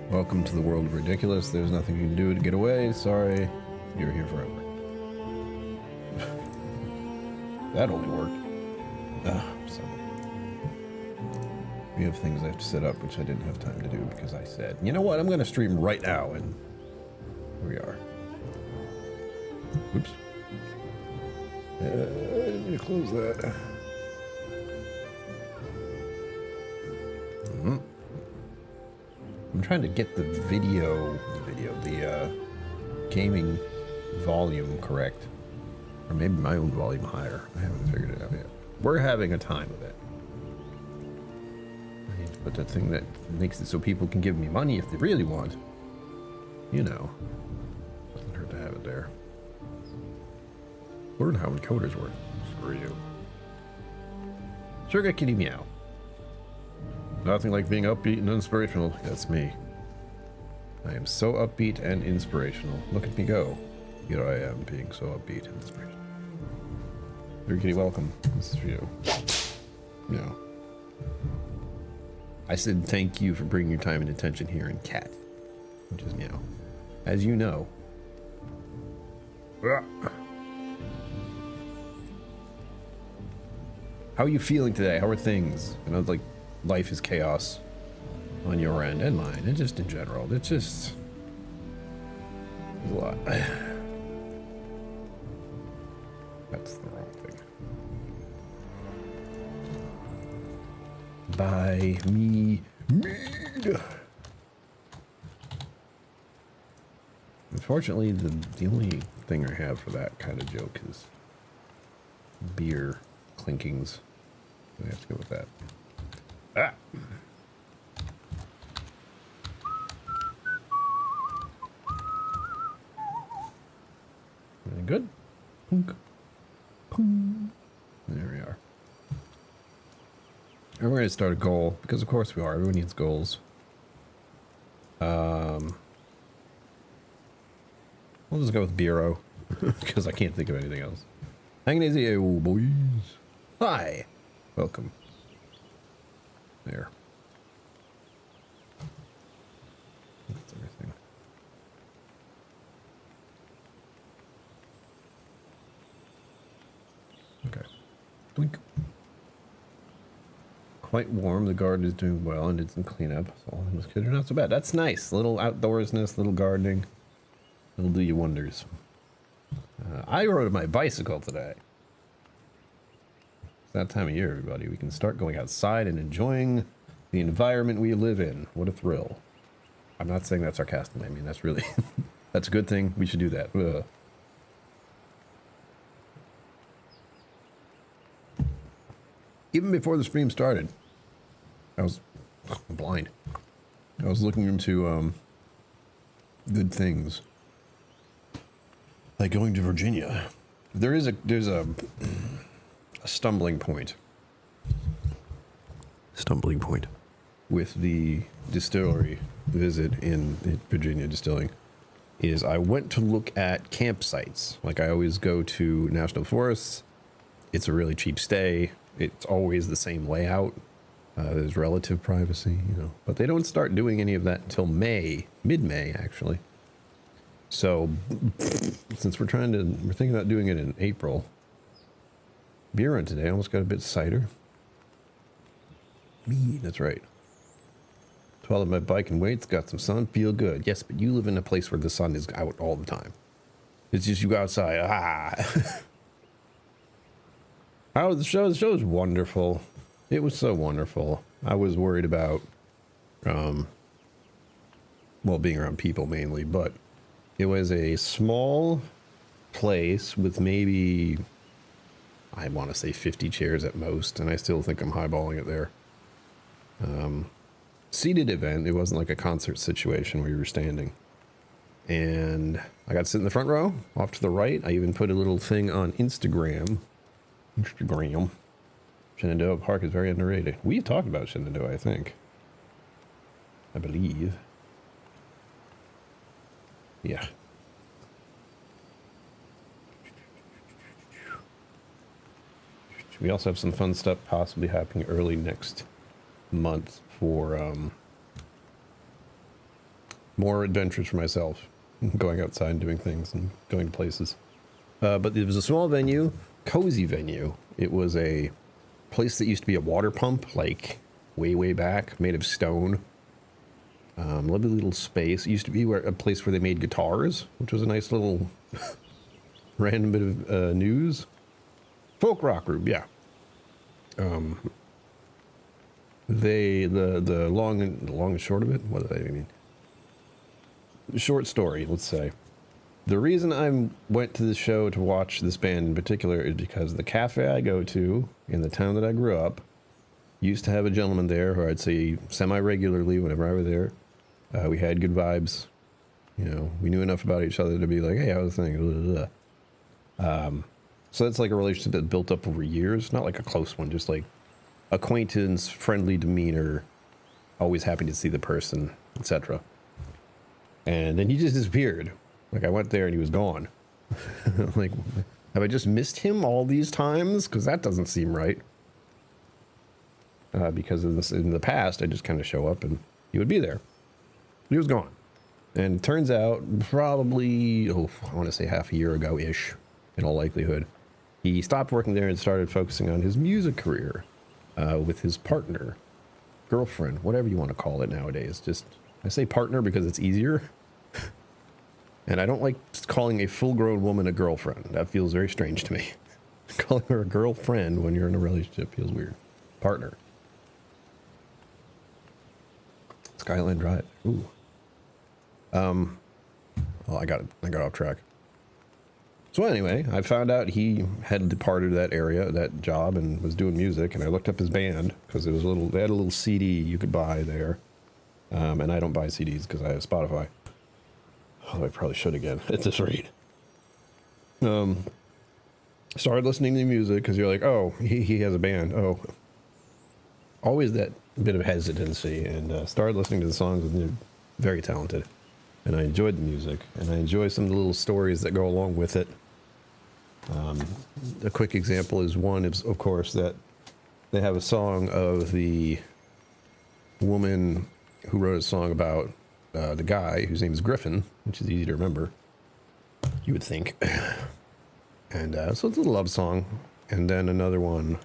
Welcome to the world of ridiculous. There's nothing you can do to get away. Sorry, you're here forever. That only worked. So we have things I have to set up, which I didn't have time to do because I said, you know what, I'm going to stream right now, and here we are. Oops. I didn't mean to close that. I'm trying to get the gaming volume correct. Or maybe my own volume higher. I haven't figured it out yet. We're having a time of it. I need to put that thing that makes it so people can give me money if they really want. You know. Doesn't hurt to have it there. Learn how encoders work. Screw you. Sugar kitty meow. Nothing like being upbeat and inspirational. That's me. I am so upbeat and inspirational. Look at me go. Here I am being so upbeat and inspirational. Sugar kitty, welcome. This is for you. No. I said thank you for bringing your time and attention here in cat. Which is meow. As you know. How are you feeling today? How are things? I know, like, life is chaos on your end and mine, and just in general. It's just a lot. That's the wrong thing. Buy me mead. Unfortunately, the only thing I have for that kind of joke is beer clinkings. I have to go with that. Ah. Good. Punk. Punk. There we are. And we're going to start a goal, because of course we are. Everyone needs goals. We'll just go with Bureau, because I can't think of anything else. Hanging easy, oh boys. Hi. Welcome. There. That's everything. Okay. Blink. Quite warm. The garden is doing well and did some cleanup. So all those kids are not so bad. That's nice. Little outdoorsness, little gardening. It'll do you wonders. I rode my bicycle today. It's that time of year, everybody. We can start going outside and enjoying the environment we live in. What a thrill. I'm not saying that sarcastically. I mean, that's really... that's a good thing. We should do that. Ugh. Even before the stream started, I was blind. I was looking into good things. Like going to Virginia. There's a stumbling point with the distillery visit in Virginia distilling is I went to look at campsites. Like I always go to national forests. It's a really cheap stay. It's always the same layout. There's relative privacy, you know, but they don't start doing any of that until May, mid-May actually. So since we're thinking about doing it in April. Beer run today, almost got a bit cider. Me, that's right. Twirled my bike and weights, got some sun, feel good. Yes, but you live in a place where the sun is out all the time. It's just you go outside. Oh, the show is wonderful. It was so wonderful. I was worried about, well, being around people mainly, but it was a small place with maybe, I want to say 50 chairs at most, and I still think I'm highballing it there. Seated event. It wasn't like a concert situation where you were standing. And I got to sit in the front row, off to the right. I even put a little thing on Instagram. Shenandoah Park is very underrated. We've talked about Shenandoah, I think. I believe. Yeah. We also have some fun stuff possibly happening early next month for more adventures for myself, going outside and doing things and going to places. But it was a small venue, cozy venue. It was a place that used to be a water pump, like way back, made of stone. Lovely little space. It used to be a place where they made guitars, which was a nice little random bit of news. Folk rock group, yeah. The long and short of it. What do they mean? Short story, let's say. The reason I went to the show to watch this band in particular is because the cafe I go to in the town that I grew up used to have a gentleman there who I'd see semi-regularly whenever I was there. We had good vibes. You know, we knew enough about each other to be like, hey, how was the thing? So that's like a relationship that built up over years. Not like a close one, just like acquaintance, friendly demeanor, always happy to see the person, etc. And then he just disappeared. Like, I went there and he was gone. Like, have I just missed him all these times? Because that doesn't seem right. Because of this, in the past, I just kind of show up and he would be there. He was gone. And it turns out, probably, I want to say half a year ago-ish, in all likelihood, he stopped working there and started focusing on his music career with his partner, girlfriend, whatever you want to call it nowadays. Just, I say partner because it's easier. And I don't like calling a full-grown woman a girlfriend. That feels very strange to me. Calling her a girlfriend when you're in a relationship feels weird. Partner. Skyline Drive. Ooh. Well, I got off track. So anyway, I found out he had departed that area, that job, and was doing music. And I looked up his band because it was they had a little CD you could buy there. And I don't buy CDs because I have Spotify. Although I probably should again at this rate. Started listening to music because you're like, oh, he has a band. Oh, always that bit of hesitancy. And started listening to the songs, and they're very talented. And I enjoyed the music, and I enjoy some of the little stories that go along with it. A quick example is one is, of course, that they have a song of the woman who wrote a song about the guy whose name is Griffin, which is easy to remember, you would think. And so it's a little love song. And then another one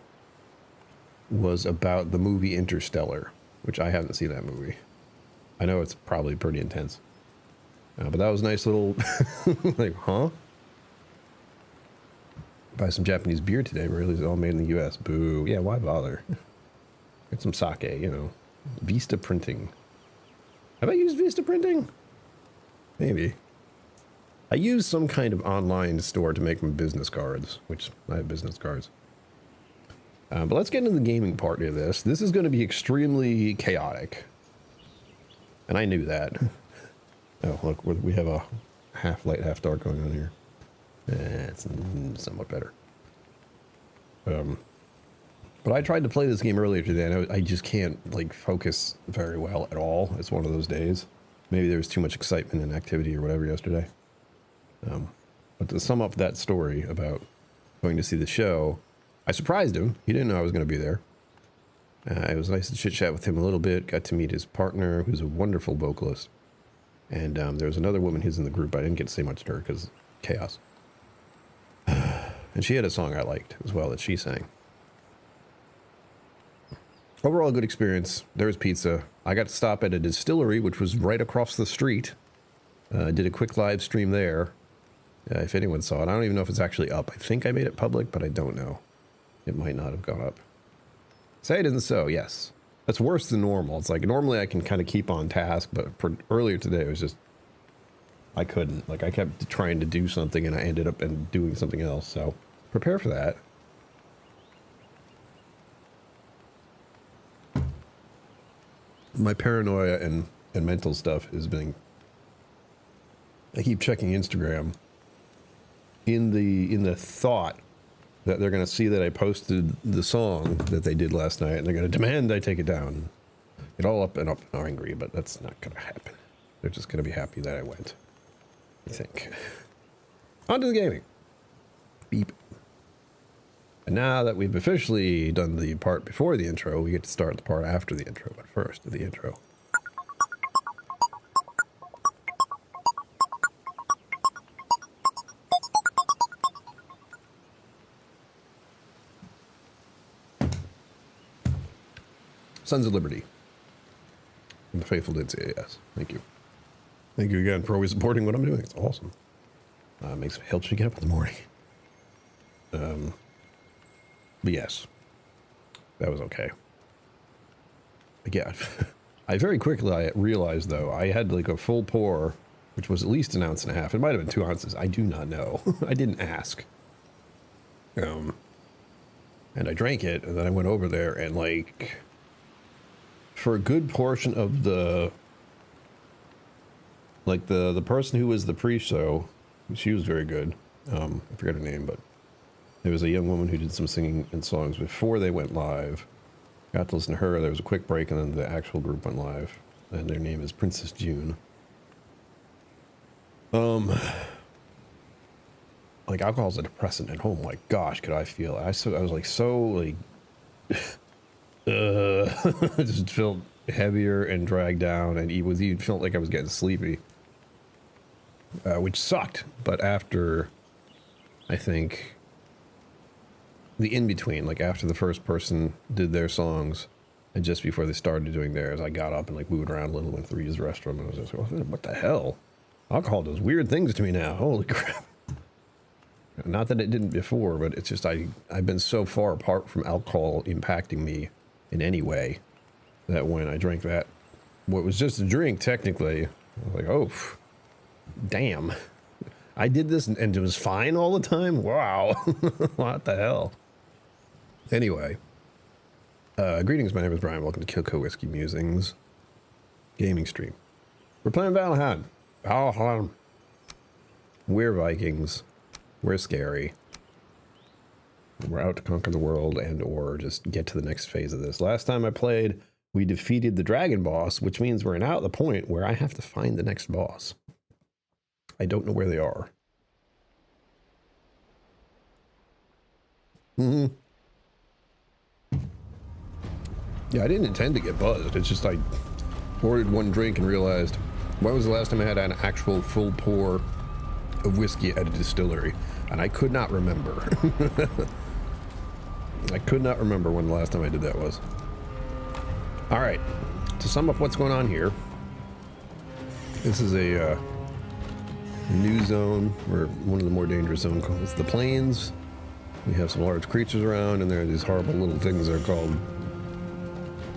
was about the movie Interstellar, which I haven't seen that movie. I know it's probably pretty intense. But that was a nice little, like, huh? Buy some Japanese beer today, but really it's all made in the U.S. Boo. Yeah, why bother? Get some sake, you know. Vista printing. Have I used Vista printing? Maybe. I use some kind of online store to make my business cards, which I have business cards. But let's get into the gaming part of this. This is going to be extremely chaotic. And I knew that. Oh, look, we have a half light, half dark going on here. It's somewhat better. But I tried to play this game earlier today, and I just can't, like, focus very well at all. It's one of those days. Maybe there was too much excitement and activity or whatever yesterday. But to sum up that story about going to see the show, I surprised him. He didn't know I was going to be there. It was nice to chit-chat with him a little bit. Got to meet his partner, who's a wonderful vocalist. And there was another woman who's in the group. I didn't get to say much to her because chaos. And she had a song I liked as well that she sang. Overall, good experience. There was pizza. I got to stop at a distillery, which was right across the street. Did a quick live stream there. If anyone saw it. I don't even know if it's actually up. I think I made it public, but I don't know. It might not have gone up. Say it isn't so, yes. That's worse than normal. It's like normally I can kind of keep on task, but for earlier today it was just I couldn't. Like I kept trying to do something and I ended up doing something else. So prepare for that. My paranoia and mental stuff is being. I keep checking Instagram in the thought that they're going to see that I posted the song that they did last night, and they're going to demand I take it down. Get all up and angry, but that's not going to happen. They're just going to be happy that I went, I think. On to the gaming. Beep. And now that we've officially done the part before the intro, we get to start the part after the intro, but first, the intro. Sons of Liberty. And the faithful did say yes. Thank you. Thank you again for always supporting what I'm doing. It's awesome. Helps me get up in the morning. But yes, that was okay. Again, I very quickly realized though I had like a full pour, which was at least 1.5 ounces. It might have been 2 ounces. I do not know. I didn't ask. And I drank it, and then I went over there and like, for a good portion of the, like the person who was the pre-show, she was very good. I forget her name, but there was a young woman who did some singing and songs before they went live. Got to listen to her. There was a quick break, and then the actual group went live. And their name is Princess June. Like alcohol's a depressant at home. Like, gosh, could I feel it? I was like so like, I just felt heavier and dragged down, and even felt like I was getting sleepy, which sucked. But after, I think, the in-between, like after the first person did their songs, and just before they started doing theirs, I got up and like moved around a little, went to the restroom, and I was just like, what the hell? Alcohol does weird things to me now. Holy crap. Not that it didn't before, but it's just I've been so far apart from alcohol impacting me in any way that when I drank that, what was just a drink technically, I was like, oh, damn. I did this and it was fine all the time? Wow. What the hell? Anyway, greetings, my name is Brian. Welcome to KillCo Whiskey Musings gaming stream. We're playing Valheim. Valheim. We're Vikings. We're scary. We're out to conquer the world and or just get to the next phase of this. Last time I played, we defeated the dragon boss, which means we're now at the point where I have to find the next boss. I don't know where they are. Yeah, I didn't intend to get buzzed. It's just I ordered one drink and realized, when was the last time I had an actual full pour of whiskey at a distillery? And I could not remember. I could not remember when the last time I did that was. All right, to sum up what's going on here, this is a new zone, or one of the more dangerous zones. It's the plains. We have some large creatures around, and there are these horrible little things that are called,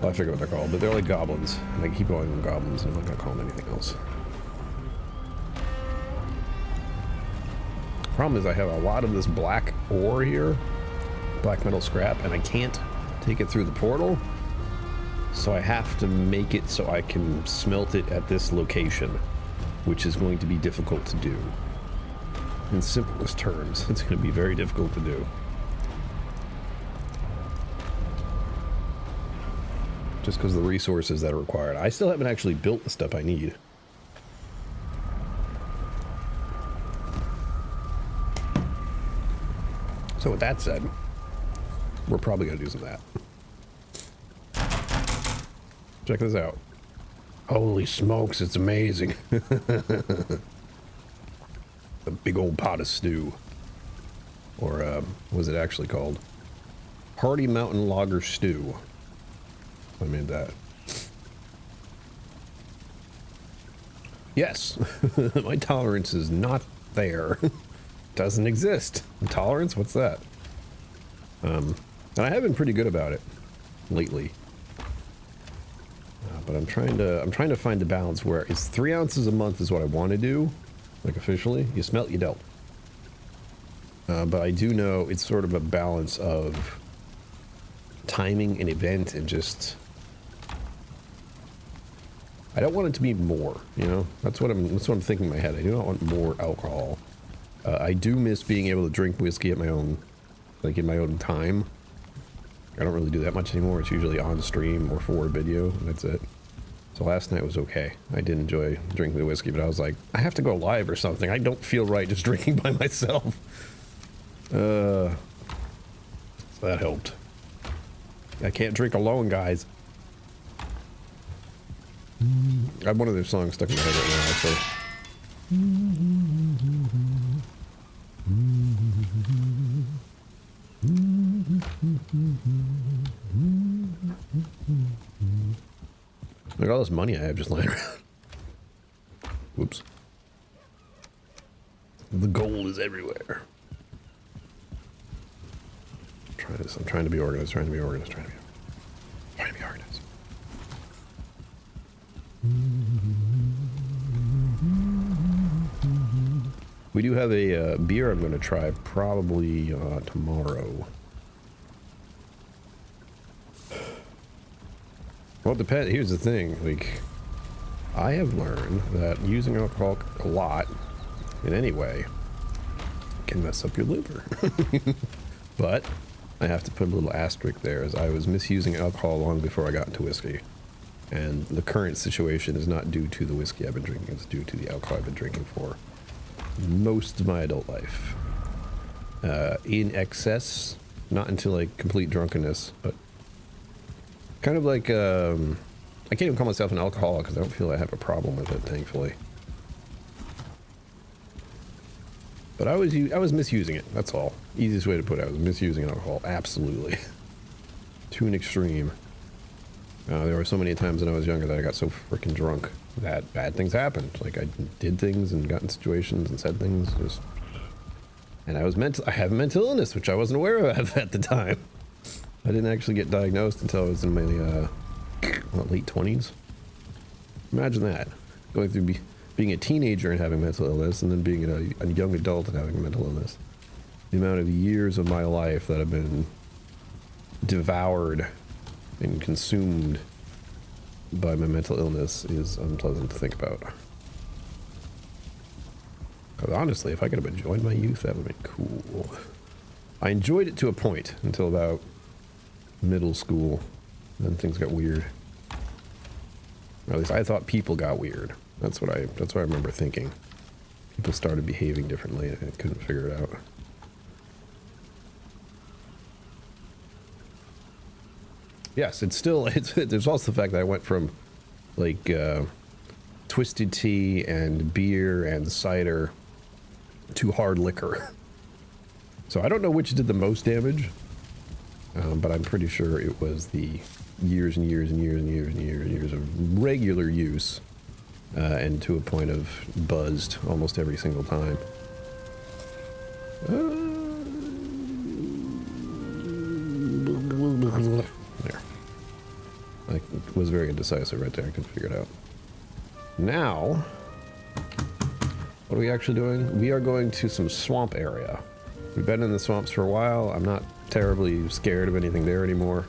well, I forget what they're called, but they're like goblins. And I keep calling them goblins, and I'm not gonna call them anything else. Problem is I have a lot of this black ore here, black metal scrap, and I can't take it through the portal, so I have to make it so I can smelt it at this location, which is going to be difficult to do. In simplest terms, it's going to be very difficult to do. Just because of the resources that are required. I still haven't actually built the stuff I need. So with that said, we're probably going to do some of that. Check this out. Holy smokes, it's amazing. A big old pot of stew. Or, what was it actually called? Hardy Mountain Lager Stew. I made that. Yes, my tolerance is not there. Doesn't exist. Intolerance? What's that? And I have been pretty good about it lately. But I'm trying to find the balance where it's 3 ounces a month is what I want to do, like officially. You smelt, you dealt. But I do know it's sort of a balance of timing an event and just, I don't want it to be more, you know? That's what I'm thinking in my head. I do not want more alcohol. I do miss being able to drink whiskey at my own, like in my own time. I don't really do that much anymore. It's usually on stream or for a video, and that's it. So last night was okay. I did enjoy drinking the whiskey, but I was like, I have to go live or something. I don't feel right just drinking by myself. So that helped. I can't drink alone, guys. I have one of their songs stuck in my head right now, actually. Look at all this money I have just lying around. Whoops. The gold is everywhere. Try this. I'm trying to be organized, trying to be organized. We do have a beer I'm going to try probably tomorrow. Well, it depends. Here's the thing. Like, I have learned that using alcohol a lot in any way can mess up your liver. But I have to put a little asterisk there, as I was misusing alcohol long before I got into whiskey. And the current situation is not due to the whiskey I've been drinking, it's due to the alcohol I've been drinking for most of my adult life. In excess, not until like complete drunkenness, but kind of like, I can't even call myself an alcoholic because I don't feel I have a problem with it, thankfully. But I was misusing it, that's all. Easiest way to put it, I was misusing alcohol, absolutely. To an extreme. There were so many times when I was younger that I got so freaking drunk that bad things happened. Like, I did things and got in situations and said things, and I have mental illness, which I wasn't aware of at the time. I didn't actually get diagnosed until I was in my late 20s. Imagine that, going through being a teenager and having mental illness, and then being a young adult and having mental illness. The amount of years of my life that have been devoured and consumed by my mental illness is unpleasant to think about. Because honestly, if I could have enjoyed my youth, that would have been cool. I enjoyed it to a point until about middle school. Then things got weird. Or at least I thought people got weird. That's what I remember thinking. People started behaving differently and I couldn't figure it out. Yes, there's also the fact that I went from like twisted tea and beer and cider to hard liquor. So I don't know which did the most damage, but I'm pretty sure it was the years and years and years and years and years and years of regular use, and to a point of buzzed almost every single time. There. I was very indecisive right there. I couldn't figure it out. Now, what are we actually doing? We are going to some swamp area. We've been in the swamps for a while. I'm not terribly scared of anything there anymore.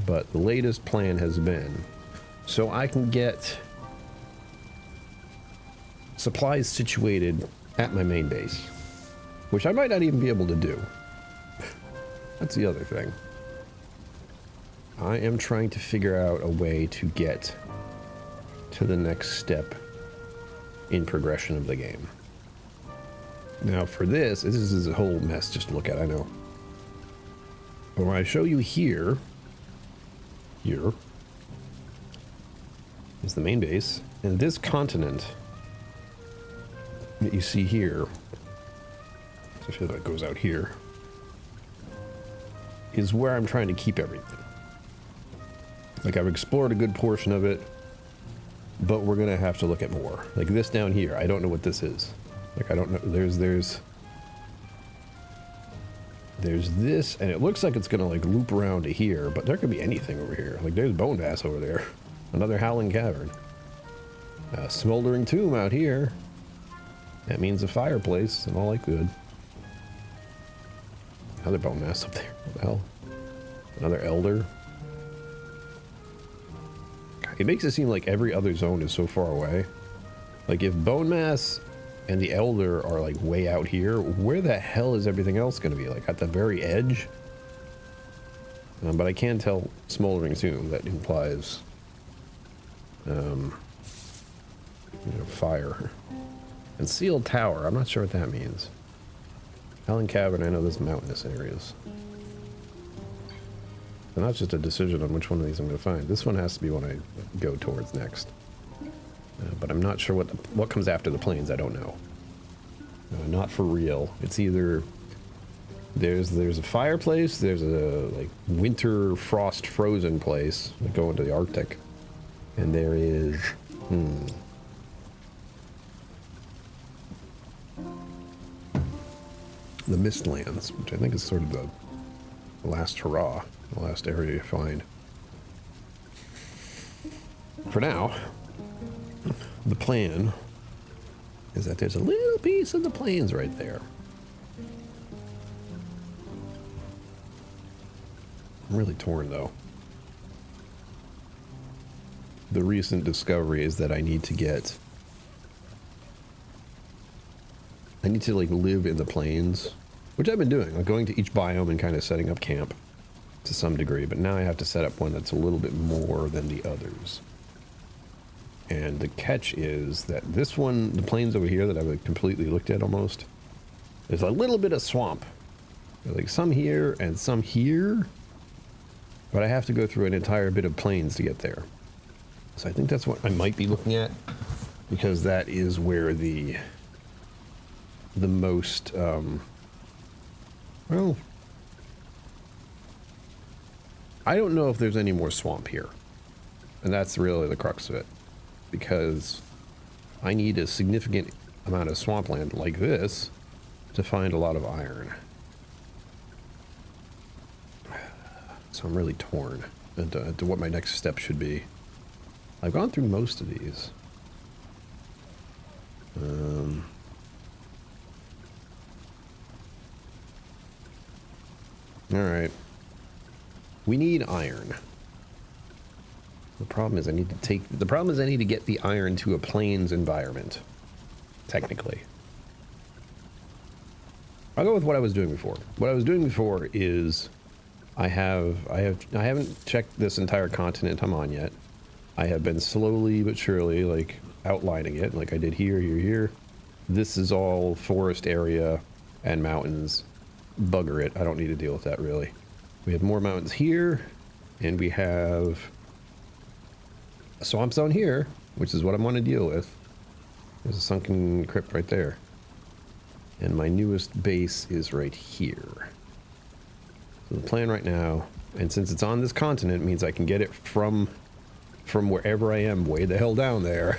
But the latest plan has been so I can get supplies situated at my main base, which I might not even be able to do. That's the other thing. I am trying to figure out a way to get to the next step in progression of the game. Now for this is a whole mess just to look at, I know. But when I show you here is the main base, and this continent that you see here, I feel like it goes out here, is where I'm trying to keep everything. Like, I've explored a good portion of it, but we're gonna have to look at more. Like this down here, I don't know what this is. Like, I don't know, there's this, and it looks like it's gonna like loop around to here, but there could be anything over here. Like, there's bone mass over there. Another howling cavern. A smoldering tomb out here. That means a fireplace and all likelihood. Another bone mass up there. What the hell? Another elder. It makes it seem like every other zone is so far away. Like, if bone mass and the elder are like way out here, where the hell is everything else going to be? Like at the very edge? But I can tell smoldering tomb. That implies fire. And sealed tower, I'm not sure what that means. Howling cavern, I know there's mountainous areas. And that's just a decision on which one of these I'm going to find. This one has to be one I go towards next. But I'm not sure what comes after the plains, I don't know. Not for real. It's either There's a fireplace. There's a like winter frost frozen place that go into the Arctic, and there is the Mistlands, which I think is sort of the last hurrah, the last area you find. For now, the plan is that there's a little piece of the plains right there. I'm really torn though. The recent discovery is that I need to like live in the plains, which I've been doing, like going to each biome and kind of setting up camp to some degree, but now I have to set up one that's a little bit more than the others. And the catch is that this one, the plains over here that I've like completely looked at almost, there's a little bit of swamp. There's like some here and some here, but I have to go through an entire bit of plains to get there. So I think that's what I might be looking at, because that is where the most, well, I don't know if there's any more swamp here. And that's really the crux of it, because I need a significant amount of swampland like this to find a lot of iron. So I'm really torn into what my next step should be. I've gone through most of these. All right. We need iron. The problem is I need to get the iron to a plains environment. Technically. I'll go with what I was doing before. What I was doing before is I haven't checked this entire continent I'm on yet. I have been slowly but surely like outlining it, like I did here. This is all forest area and mountains. Bugger it. I don't need to deal with that really. We have more mountains here, and we have a swamp zone here, which is what I want to deal with. There's a sunken crypt right there. And my newest base is right here. So the plan right now, and since it's on this continent, means I can get it from wherever I am, way the hell down there,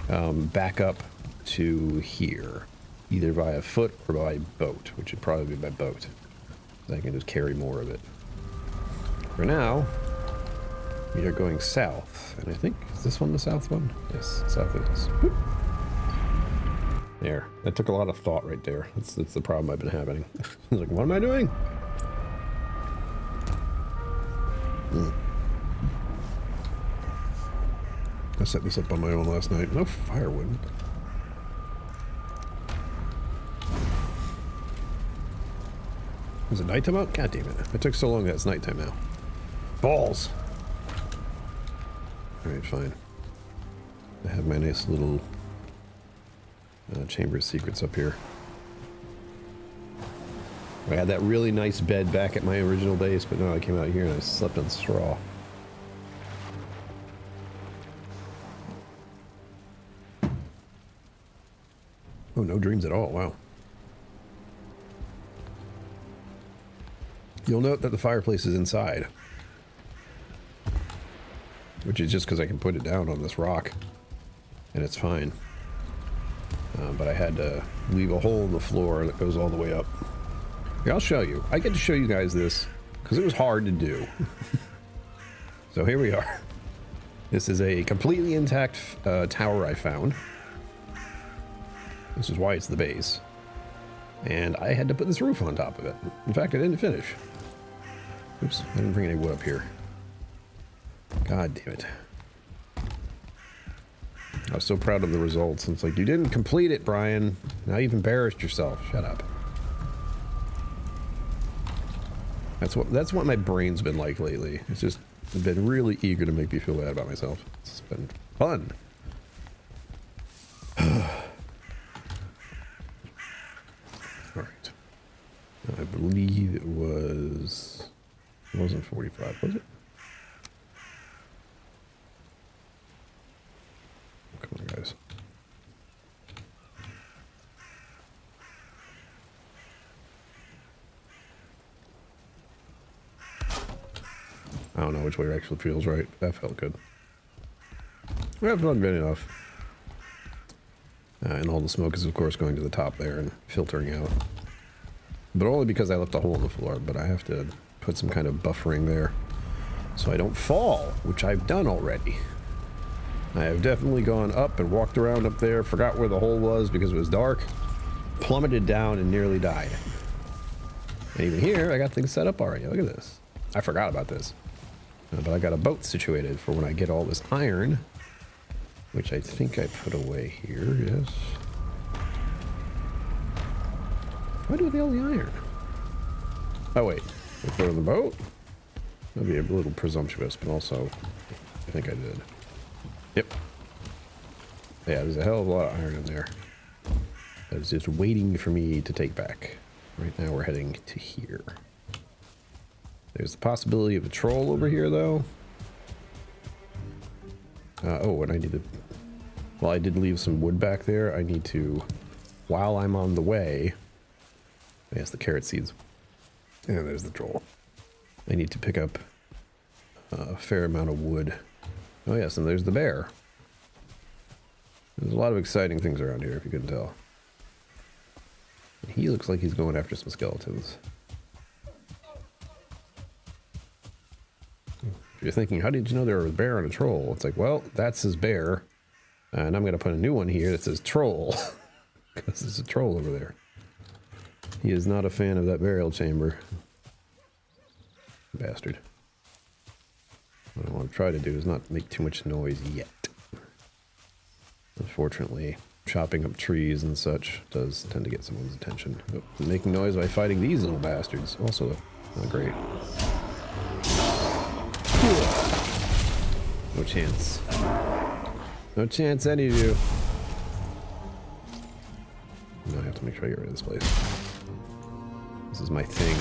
back up to here. Either by foot or by boat, which would probably be by boat. I can just carry more of it. For now, we are going south, and I think, is this one the south one? Yes, south it is. Boop. There. That took a lot of thought right there. That's the problem I've been having. I was like, what am I doing? I set this up on my own last night. No firewood. Is it nighttime out? God damn it. It took so long that it's nighttime now. Balls! Alright, fine. I have my nice little chamber of secrets up here. I had that really nice bed back at my original base, but now I came out here and I slept on straw. Oh, no dreams at all. Wow. You'll note that the fireplace is inside, which is just because I can put it down on this rock, and it's fine. But I had to leave a hole in the floor that goes all the way up. Here, I'll show you. I get to show you guys this because it was hard to do. So here we are. This is a completely intact tower I found. This is why it's the base. And I had to put this roof on top of it. In fact, I didn't finish. Oops, I didn't bring any wood up here. God damn it. I was so proud of the results. It's like, you didn't complete it, Brian. Now you've embarrassed yourself. Shut up. That's what my brain's been like lately. It's just been really eager to make me feel bad about myself. It's been fun. Alright. I believe it wasn't 45, was it? Come on, guys. don't know which way actually feels right. That felt good. That's not good enough. And all the smoke is, of course, going to the top there and filtering out. But only because I left a hole in the floor, but I have to put some kind of buffering there so I don't fall, which I've done already. I have definitely gone up and walked around up there, forgot where the hole was because it was dark, plummeted down and nearly died. And even here, I got things set up already. Look at this. I forgot about this. But I got a boat situated for when I get all this iron, which I think I put away here, yes. What do I do with all the iron? Oh wait, I put it on the boat? That'd be a little presumptuous, but also, I think I did. Yep. Yeah, there's a hell of a lot of iron in there. That is just waiting for me to take back. Right now we're heading to here. There's the possibility of a troll over here, though. Oh, and I need to... Well, I did leave some wood back there. I need to, while I'm on the way... Yes, the carrot seeds. And there's the troll. I need to pick up a fair amount of wood. Oh, yes, and there's the bear. There's a lot of exciting things around here, if you couldn't tell. He looks like he's going after some skeletons. If you're thinking, how did you know there was a bear and a troll? It's like, well, that's his bear. And I'm going to put a new one here that says troll. Because there's a troll over there. He is not a fan of that burial chamber. Bastard. What I want to try to do is not make too much noise yet. Unfortunately, chopping up trees and such does tend to get someone's attention. Oh, making noise by fighting these little bastards. Also not great. No chance. No chance, any of you. No, I have to make sure I get rid of this place. This is my thing.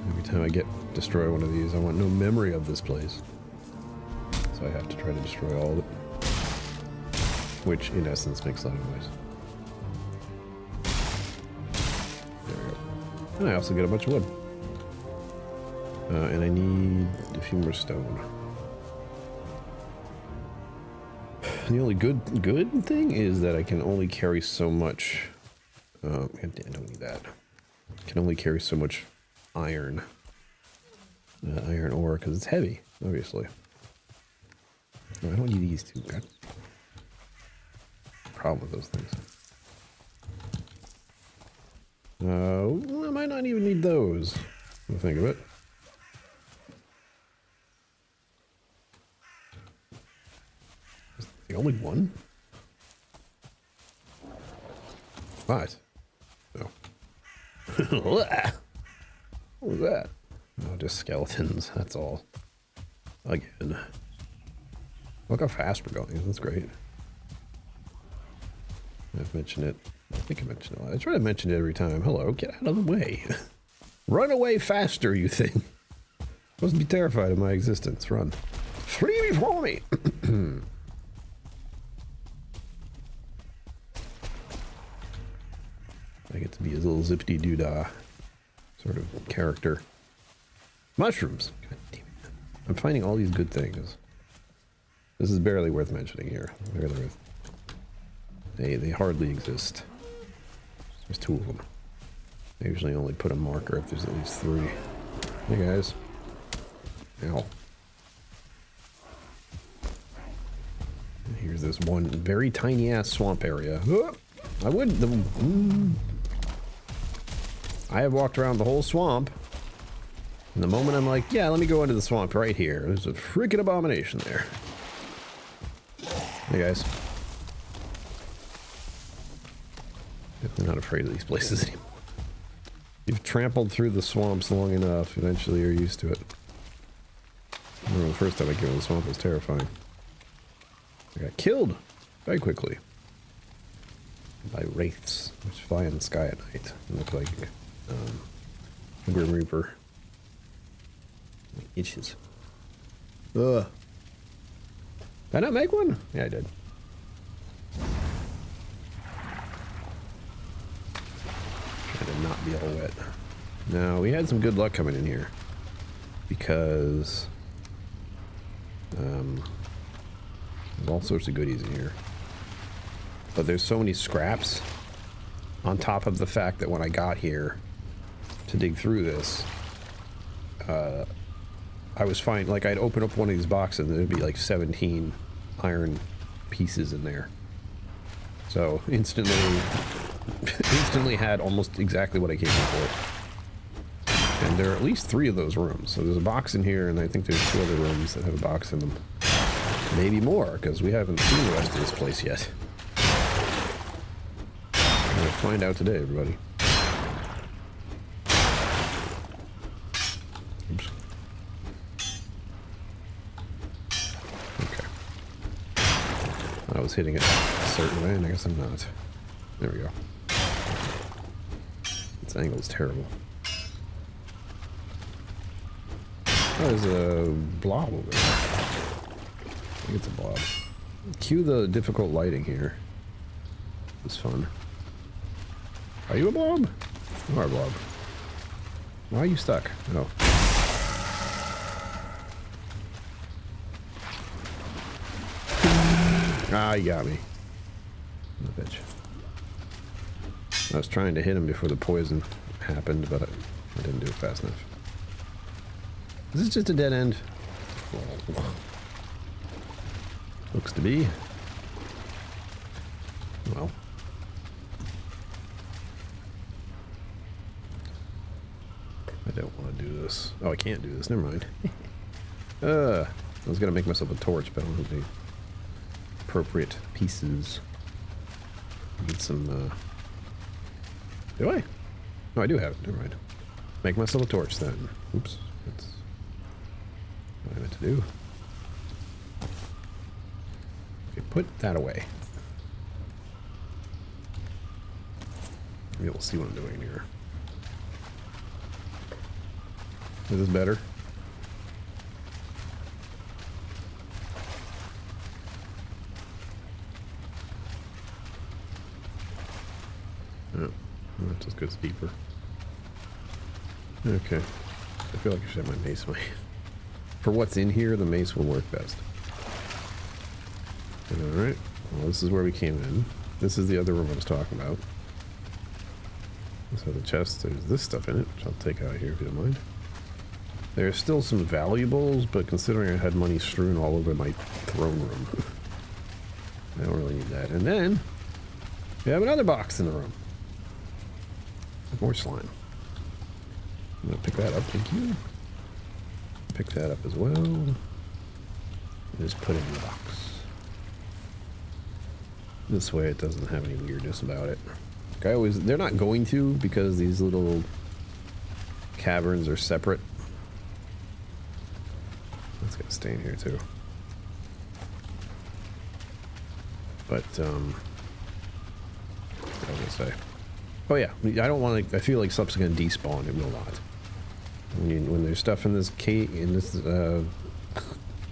Every time I destroy one of these, I want no memory of this place. So I have to try to destroy all of it. Which, in essence, makes a lot of noise. There we go. And I also get a bunch of wood. And I need a few more stone. The only good thing is that I can only carry so much. I don't need that. I can only carry so much iron. Iron ore, because it's heavy, obviously. No, I don't need these two. God. Problem with those things. I might not even need those. When I think of it. Is the only one? What? No. What was that? Oh, just skeletons, that's all. Again. Look how fast we're going, that's great. I've mentioned it. I think I mentioned it. I try to mention it every time. Hello, get out of the way. Run away faster, you thing. Mustn't be terrified of my existence. Run. Flee before me! I get to be his little zippity-doo-dah sort of character. Mushrooms! God damn it. I'm finding all these good things. This is barely worth mentioning here. Barely worth. They hardly exist. There's two of them. I usually only put a marker if there's at least three. Hey guys. Ow. And here's this one very tiny ass swamp area. I wouldn't. I have walked around the whole swamp. And the moment I'm like, yeah, let me go into the swamp right here. There's a freaking abomination there. Hey guys. Definitely not afraid of these places anymore. You've trampled through the swamps long enough, eventually you're used to it. I remember the first time I came in the swamp was terrifying. I got killed very quickly by wraiths, which fly in the sky at night and look like Grim Reaper. It itches. Ugh. Did I not make one? Yeah, I did. Trying to not be all wet. Now, we had some good luck coming in here because There's all sorts of goodies in here. But there's so many scraps on top of the fact that when I got here to dig through this, I was fine. Like, I'd open up one of these boxes and there'd be like 17 iron pieces in there. So instantly had almost exactly what I came here for. And there are at least 3 of those rooms. So there's a box in here, and I think there's 2 other rooms that have a box in them. Maybe more, because we haven't seen the rest of this place yet. We'll find out today, everybody. Oops. Okay. I was hitting it a certain way, and I guess I'm not. There we go. This angle is terrible. Oh, there's a blob over there. I think it's a blob. Cue the difficult lighting here. It's fun. Are you a blob? You are a blob. Why are you stuck? Oh. Ah, you got me. The bitch. I was trying to hit him before the poison happened, but I didn't do it fast enough. Is this just a dead end? Looks to be. Well. I don't want to do this. Oh, I can't do this. Never mind. I was going to make myself a torch, but I don't have the appropriate pieces. Need some, do I? No, I do have it. Never mind. Make myself a torch then. Oops. That's what I meant to do. Okay, put that away. Maybe we'll see what I'm doing here. Is this better? Oh, that just goes deeper. Okay. I feel like I should have my mace in my hand. For what's in here, the mace will work best. Alright. Well, this is where we came in. This is the other room I was talking about. So the chest, there's this stuff in it, which I'll take out here if you don't mind. There's still some valuables, but considering I had money strewn all over my throne room, I don't really need that. And then, we have another box in the room. More slime. I'm gonna pick that up, thank you. Pick that up as well. And just put it in the box. This way it doesn't have any weirdness about it. Like they're not going to, because these little caverns are separate. That's gonna stay in here too. But, what was I gonna say? Oh yeah, I don't want to, I feel like stuff's gonna despawn, it will not. When there's stuff in this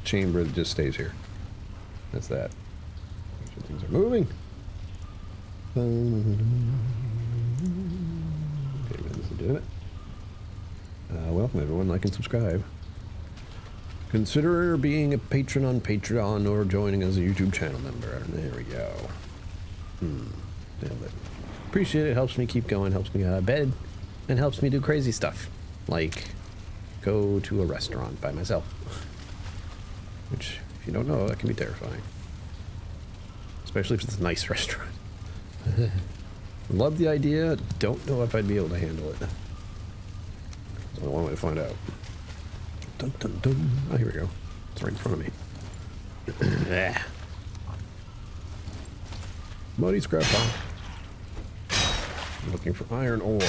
chamber, it just stays here. That's that. Make sure things are moving. Okay, this will do it. Welcome everyone, like and subscribe. Consider being a patron on Patreon or joining as a YouTube channel member. There we go. Nailed it. Appreciate it, helps me keep going, helps me get out of bed, and helps me do crazy stuff. Like, go to a restaurant by myself. Which, if you don't know, that can be terrifying. Especially if it's a nice restaurant. Love the idea, don't know if I'd be able to handle it. There's only one way to find out. Dun, dun, dun. Oh, here we go. It's right in front of me. Muddy scrap pile. I'm looking for iron ore.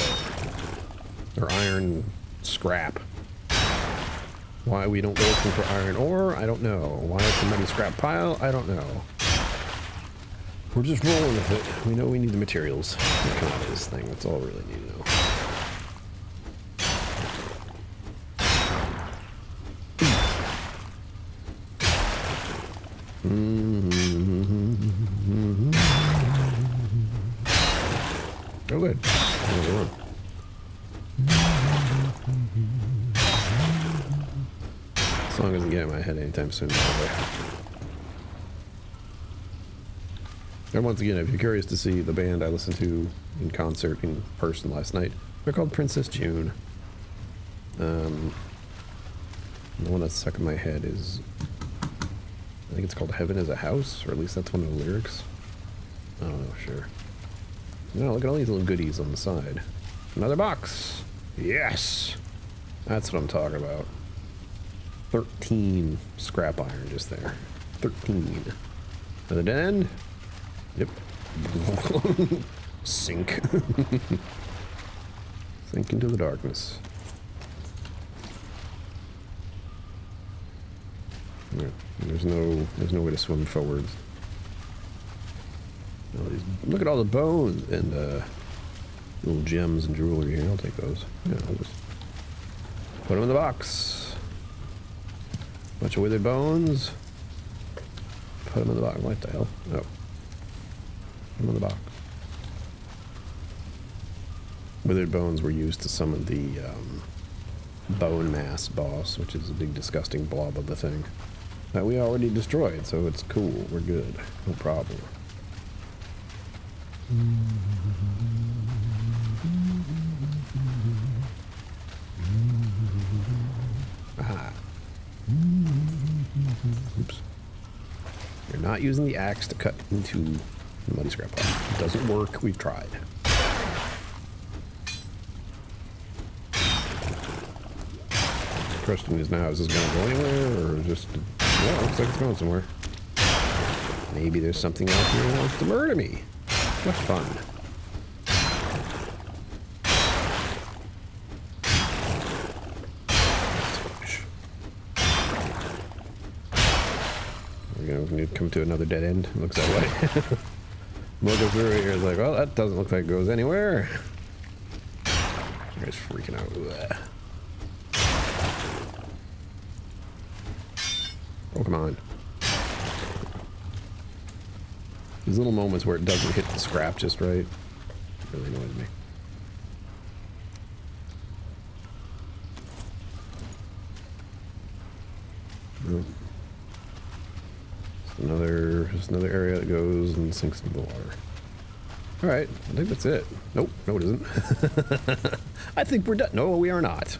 Or iron scrap. Why we don't go looking for iron ore, I don't know. Why it's a muddy scrap pile, I don't know. We're just rolling with it. We know we need the materials to come out of this thing. That's all we really need to know. Oh, good. As long as I get my head anytime soon. And once again, if you're curious to see the band I listened to in concert in person last night, they're called Princess June. The one that's stuck in my head is, I think it's called Heaven is a House, or at least that's one of the lyrics. I don't know, sure. No, look at all these little goodies on the side. Another box. Yes! That's what I'm talking about. 13 scrap iron just there. 13. Another dead end? Yep. Sink. Sink into the darkness. Yeah, there's no way to swim forwards. Look at all the bones and little gems and jewelry here. I'll take those. Yeah, I'll just put them in the box. Bunch of withered bones. Put them in the box. What the hell? Oh. Put them in the box. Withered bones were used to summon the bone mass boss, which is a big disgusting blob of a thing that we already destroyed, so it's cool. We're good. No problem. Aha. Oops. You're not using the axe to cut into the muddy scrap pile. It doesn't work. We've tried. The question is now, is this going to go anywhere, or just... Yeah, looks like it's going somewhere. Maybe there's something out here that wants to murder me. What fun. We're going to come to another dead end. It looks that way. We'll go through here. It's like, well, that doesn't look like it goes anywhere. You guys freaking out. Ugh. Oh, come on. These little moments where it doesn't hit the scrap just right really annoys me. Oh. Just another area that goes and sinks into the water. Alright, I think that's it. Nope, no it isn't. I think we're done. No, we are not.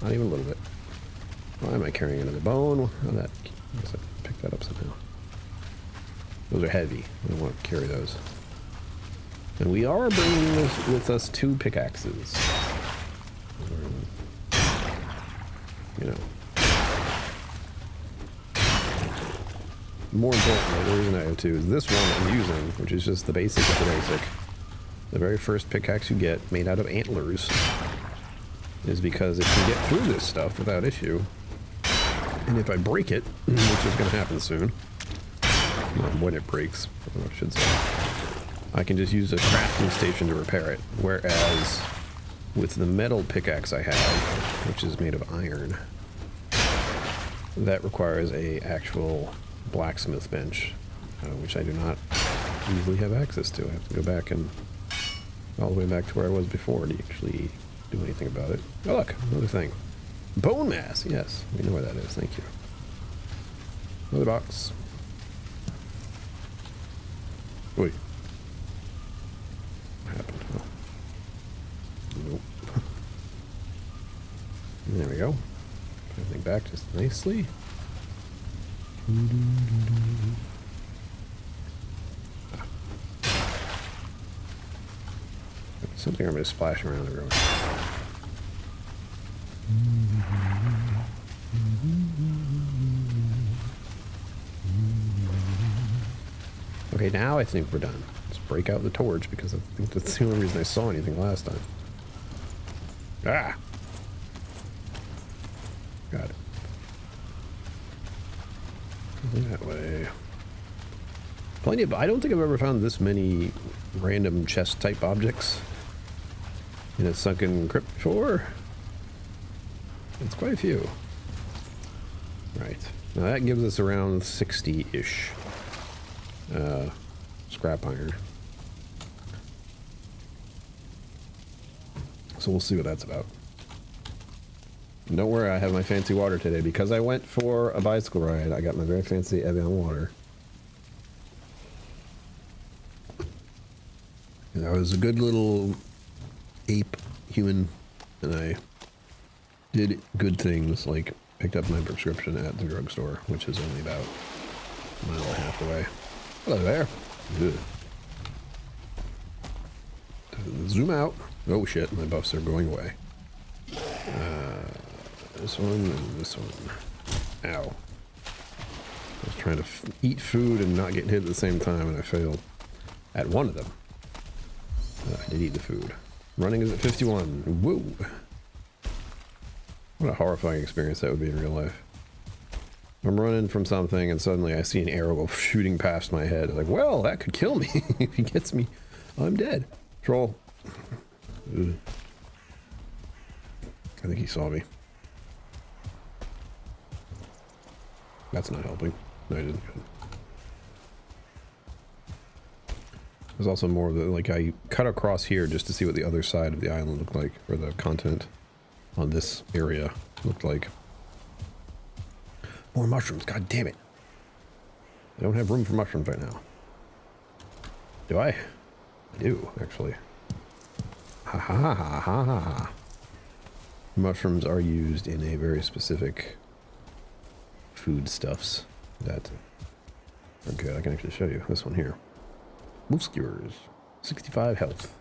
Not even a little bit. Why am I carrying another bone? Oh, that, I guess I picked that up somehow. Those are heavy. I don't want to carry those. And we are bringing with us 2 pickaxes. You know. More importantly, the reason I have 2 is this one I'm using, which is just the basic of the basic. The very first pickaxe you get, made out of antlers, is because it can get through this stuff without issue. And if I break it, which is going to happen soon, when it breaks, I should say, I can just use a crafting station to repair it. Whereas with the metal pickaxe I have, which is made of iron, that requires a actual blacksmith bench, which I do not easily have access to. I have to go back and all the way back to where I was before to actually do anything about it. Oh look, another thing. Bone mass, yes, we know where that is, thank you. Another box. Wait. What happened? Oh. Nope. There we go. Put everything back just nicely. Ah. Something I'm going to splash around the road. Okay, now I think we're done. Let's break out the torch because I think that's the only reason I saw anything last time. Ah! Got it. That way. Plenty of... I don't think I've ever found this many random chest-type objects in a sunken crypt before. It's quite a few. Right. Now that gives us around 60-ish. Scrap iron. So we'll see what that's about. Don't worry, I have my fancy water today because I went for a bicycle ride. I got my very fancy Evian water. And I was a good little ape human, and I did good things like picked up my prescription at the drugstore, which is only about a mile and a half away. Hello there. Good. Zoom out. Oh shit, my buffs are going away. This one and this one. Ow. I was trying to eat food and not get hit at the same time, and I failed at one of them. I did eat the food. Running is at 51. Woo! What a horrifying experience that would be in real life. I'm running from something and suddenly I see an arrow go shooting past my head. Like, well, that could kill me. If he gets me, I'm dead. Troll. Ugh. I think he saw me. That's not helping. No, he didn't. Good. There's also more of the, like, I cut across here just to see what the other side of the island looked like, or the continent on this area looked like. More mushrooms, god damn it. I don't have room for mushrooms right now. Do I? I do, actually. Ha ha ha ha ha ha. Mushrooms are used in a very specific foodstuffs that are good. I can actually show you this one here. Musculars, 65 health,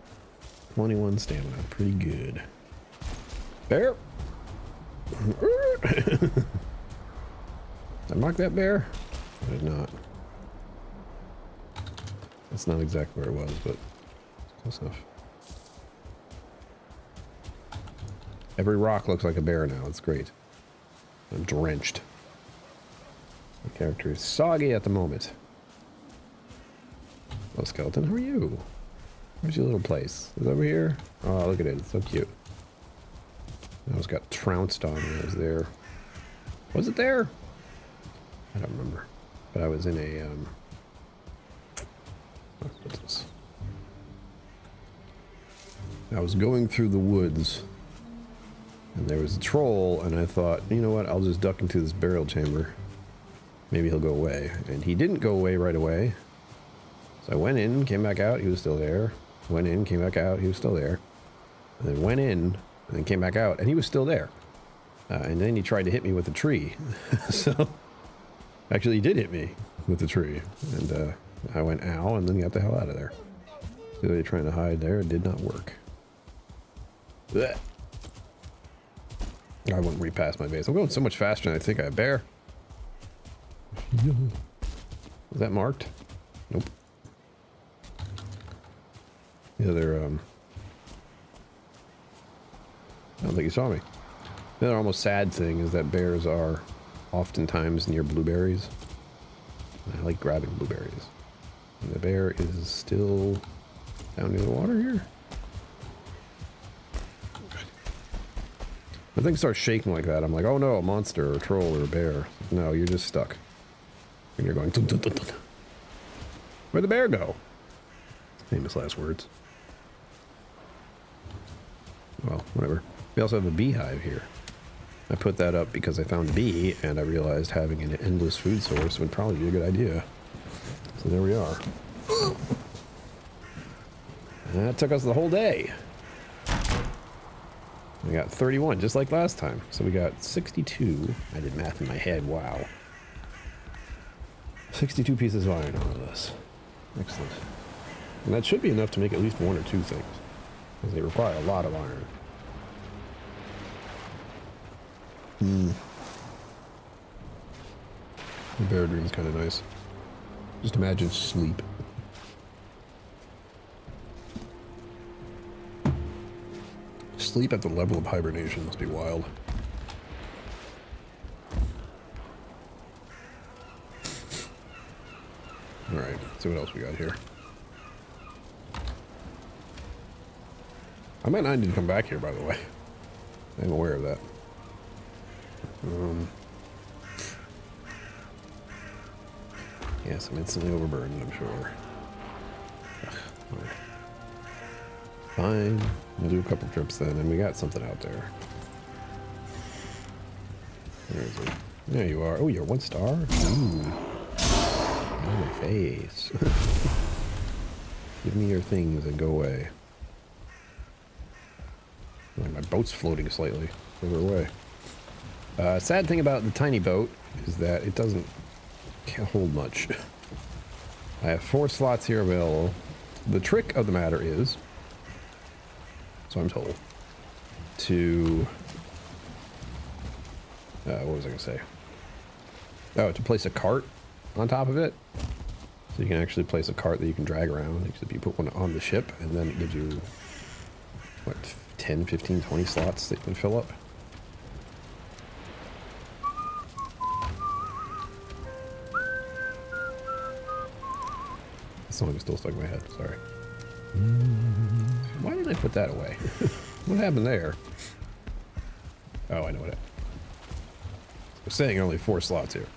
21 stamina, pretty good. Bear! Did I mark that bear? I did not. That's not exactly where it was, but it's close enough. Every rock looks like a bear now. It's great. I'm drenched. The character is soggy at the moment. Hello, skeleton. How are you? Where's your little place? Is it over here? Oh, look at it. It's so cute. I almost got trounced on when I was there. Was it there? I don't remember. But I was in a, what's this? I was going through the woods. And there was a troll, and I thought, you know what, I'll just duck into this burial chamber. Maybe he'll go away. And he didn't go away right away. So I went in, came back out, he was still there. Went in, came back out, he was still there. And then went in, and then came back out, and he was still there. And then he tried to hit me with a tree. So, actually he did hit me with the tree. And I went, ow, and then got the hell out of there. So they were trying to hide there, it did not work. Blech. I wouldn't repass my base. I'm going so much faster than I think I bear. Was that marked? Nope. The other, I don't think you saw me. The other almost sad thing is that bears are oftentimes near blueberries. And I like grabbing blueberries. And the bear is still down near the water here. When things start shaking like that, I'm like, oh no, a monster or a troll or a bear. No, you're just stuck. And you're going, dun, dun, dun, dun. Where'd the bear go? Famous last words. Well, whatever. We also have a beehive here. I put that up because I found a bee, and I realized having an endless food source would probably be a good idea. So there we are. And that took us the whole day. We got 31, just like last time. So we got 62. I did math in my head, wow. 62 pieces of iron out of this. Excellent. And that should be enough to make at least one or two things, because they require a lot of iron. The bear dream is kind of nice. Just imagine sleep. Sleep at the level of hibernation must be wild. Alright, let's see what else we got here. I might not need to come back here, by the way. I'm aware of that. Yes, I'm instantly overburdened, I'm sure. Ugh, right. Fine. We'll do a couple trips then, and we got something out there. Where is it? There you are. Oh, you're 1 star? Ooh. On my face. Give me your things and go away. Like my boat's floating slightly further away. Sad thing about the tiny boat is that it can't hold much. I have 4 slots here available. The trick of the matter is, so I'm told, to what was I gonna say? Oh, to place a cart on top of it. So you can actually place a cart that you can drag around, except you put one on the ship, and then it gives you, what, 10, 15, 20 slots that you can fill up. The song is still stuck in my head, sorry. Why did I put that away? What happened there? Oh, I know what it is. I'm saying only 4 slots here.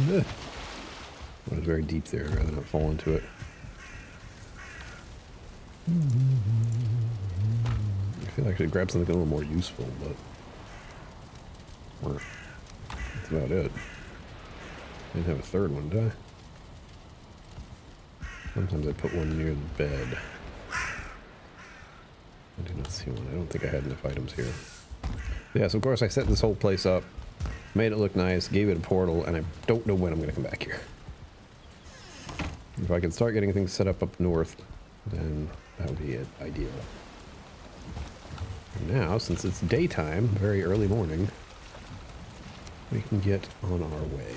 It was very deep there, I'd rather not fall into it. I feel like I should grab something a little more useful, but that's about it. I didn't have a third one, did I? Sometimes I put one near the bed. I did not see one. I don't think I had enough items here. Yes, of course I set this whole place up, made it look nice, gave it a portal, and I don't know when I'm going to come back here. If I can start getting things set up north, then that would be it, ideal. And now, since it's daytime, very early morning, we can get on our way.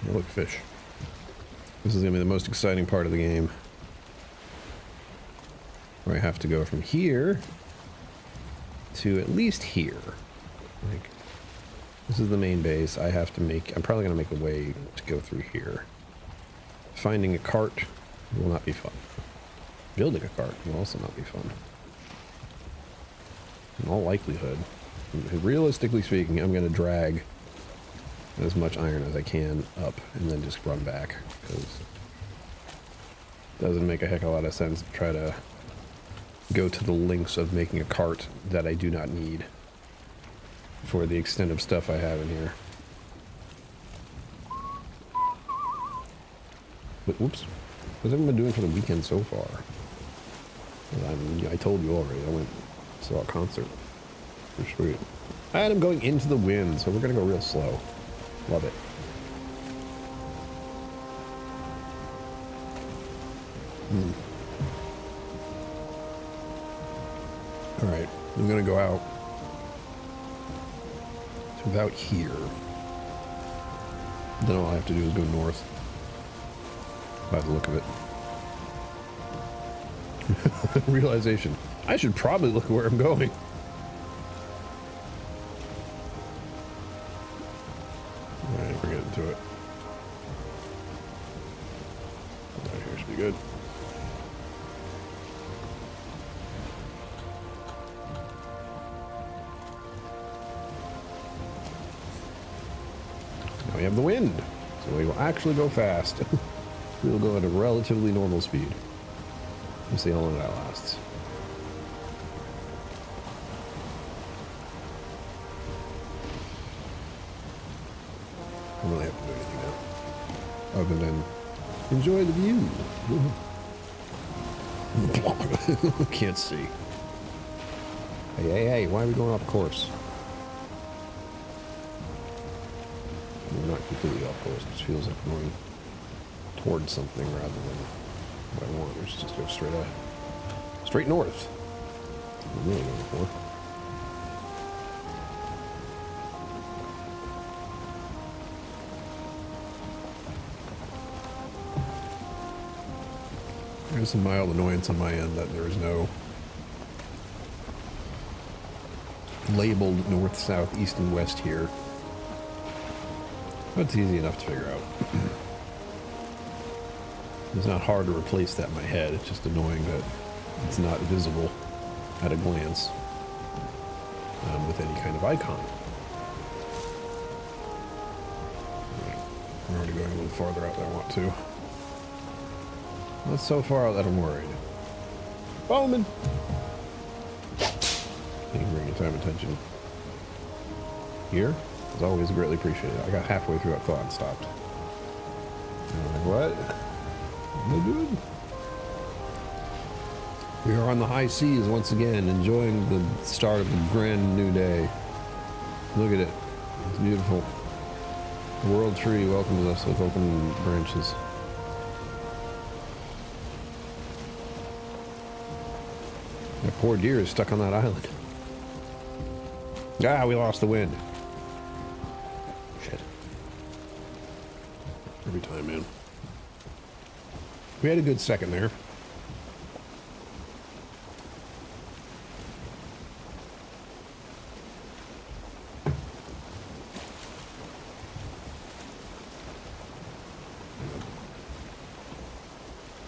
Oh, look, fish. This is going to be the most exciting part of the game. Where I have to go from here to at least here. Like, this is the main base. I have to make, I'm probably going to make a way to go through here. Finding a cart will not be fun. Building a cart will also not be fun. In all likelihood, realistically speaking, I'm going to drag as much iron as I can up and then just run back, because it doesn't make a heck of a lot of sense to try to go to the lengths of making a cart that I do not need for the extent of stuff I have in here. But, whoops. What's everyone been doing for the weekend so far? I told you already, I went saw a concert. Pretty sweet. And I'm going into the wind, so we're gonna go real slow. Love it. Alright, I'm gonna go out to about here. Then all I have to do is go north. By the look of it. Realization. I should probably look where I'm going. Alright, we're getting to it. Right here should be good. Now we have the wind, so we will actually go fast. We will go at a relatively normal speed. We'll see how long that lasts. I don't really have to do anything now, other than enjoy the view. Can't see. Hey, why are we going off course? We're not completely off course. It just feels like we're going towards something rather than what I want, which is just go straight north. That's what I'm really going for. There's some mild annoyance on my end that there is no labeled north, south, east, and west here. But it's easy enough to figure out. It's not hard to replace that in my head. It's just annoying that it's not visible at a glance with any kind of icon. I'm already going a little farther out than I want to. Not so far out that I'm worried. Bowman! Thank you for your time and attention. Here, as always, greatly appreciated. I got halfway through that thought and stopped. And I'm like, what? Am I good? We are on the high seas once again, enjoying the start of a grand new day. Look at it. It's beautiful. The world tree welcomes us with open branches. That poor deer is stuck on that island. Ah, we lost the wind. Shit. Every time, man. We had a good second there.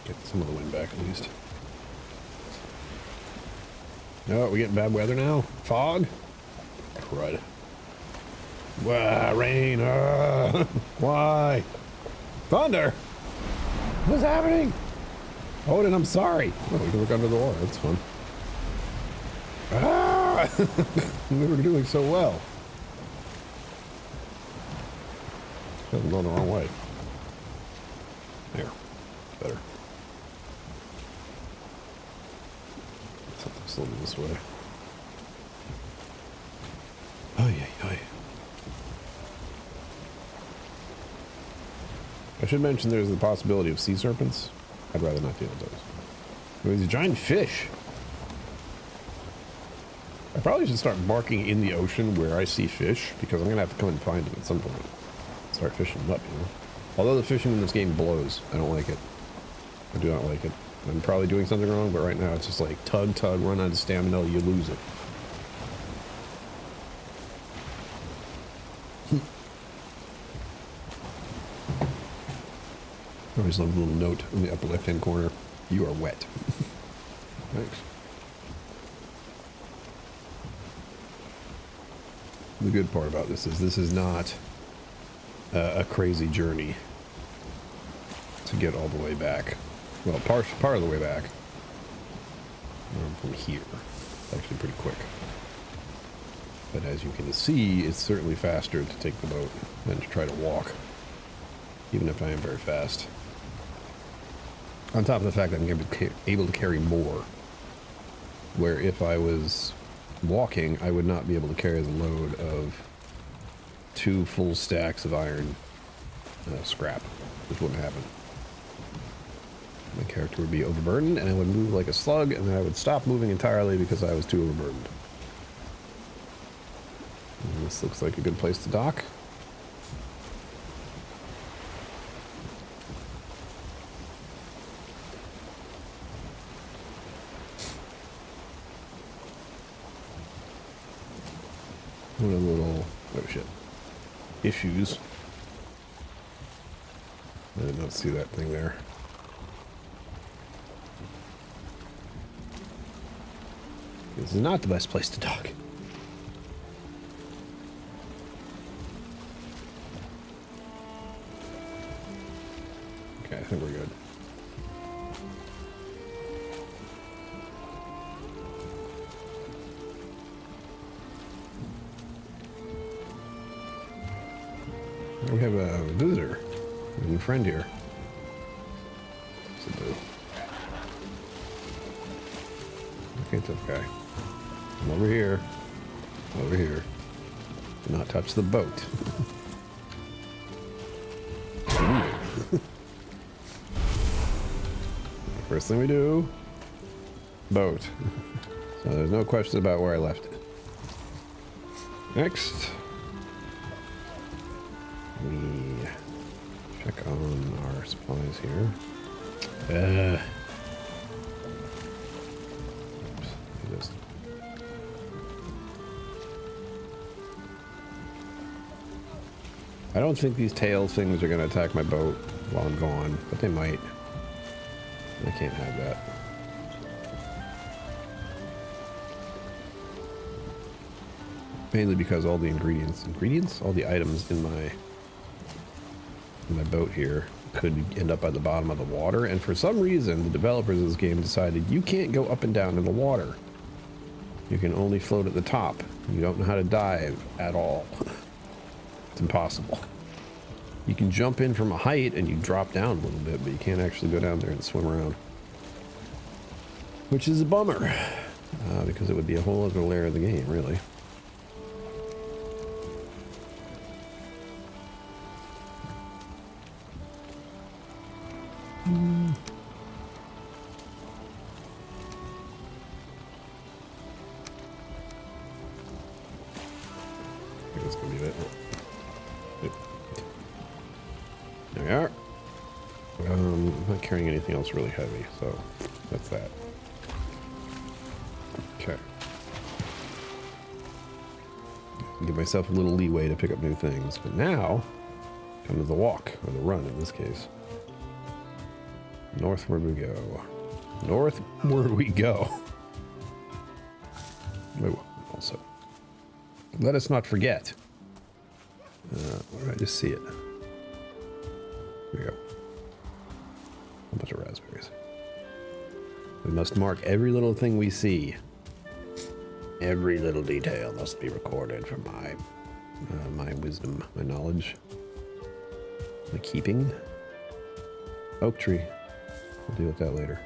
Get some of the wind back at least. No, we getting bad weather now? Fog? Crud. Wow, rain. Why? Thunder? What's happening? Odin, I'm sorry. Oh, we can look under the water. That's fun. Ah! We were doing so well. I'm going the wrong way. There. Better. Something slowly this way. Oh, yeah. I should mention there's the possibility of sea serpents. I'd rather not deal with those. These giant fish. I probably should start marking in the ocean where I see fish, because I'm going to have to come and find them at some point. Start fishing them up, you know. Although the fishing in this game blows. I don't like it. I do not like it. I'm probably doing something wrong, but right now it's just like tug, run out of stamina, you lose it. I always love the little note in the upper left-hand corner. You are wet. Thanks. The good part about this is not a crazy journey to get all the way back. Well, part of the way back. From here. It's actually pretty quick. But as you can see, it's certainly faster to take the boat than to try to walk. Even if I am very fast. On top of the fact that I'm going to be able to carry more. Where if I was walking, I would not be able to carry the load of 2 full stacks of iron scrap. Which wouldn't happen. My character would be overburdened, and I would move like a slug, and then I would stop moving entirely because I was too overburdened. And this looks like a good place to dock. What a little, oh shit, issues. I did not see that thing there. This is not the best place to dock. Okay, I think we're good. We have a visitor, a new friend here. Okay, it's okay. I'm over here. Over here. Do not touch the boat. First thing we do, boat. So there's no question about where I left it. Next, we check on our supplies here. Oops. I don't think these tail things are going to attack my boat while I'm gone, but they might. I can't have that. Mainly because all the ingredients, all the items in my boat here could end up at the bottom of the water, and for some reason the developers of this game decided you can't go up and down in the water. You can only float at the top. You don't know how to dive at all. It's impossible. You can jump in from a height and you drop down a little bit, but you can't actually go down there and swim around. Which is a bummer, because it would be a whole other layer of the game, really. I think that's gonna be it. Yep. There we are. I'm not carrying anything else really heavy, so that's that. Okay. Give myself a little leeway to pick up new things, but now comes the walk, or the run in this case. Northward we go. Northward we go. Oh, also. Let us not forget. Where did I just see it? Here we go. A bunch of raspberries. We must mark every little thing we see. Every little detail must be recorded for my wisdom, my knowledge, my keeping. Oak tree. We'll deal with that later.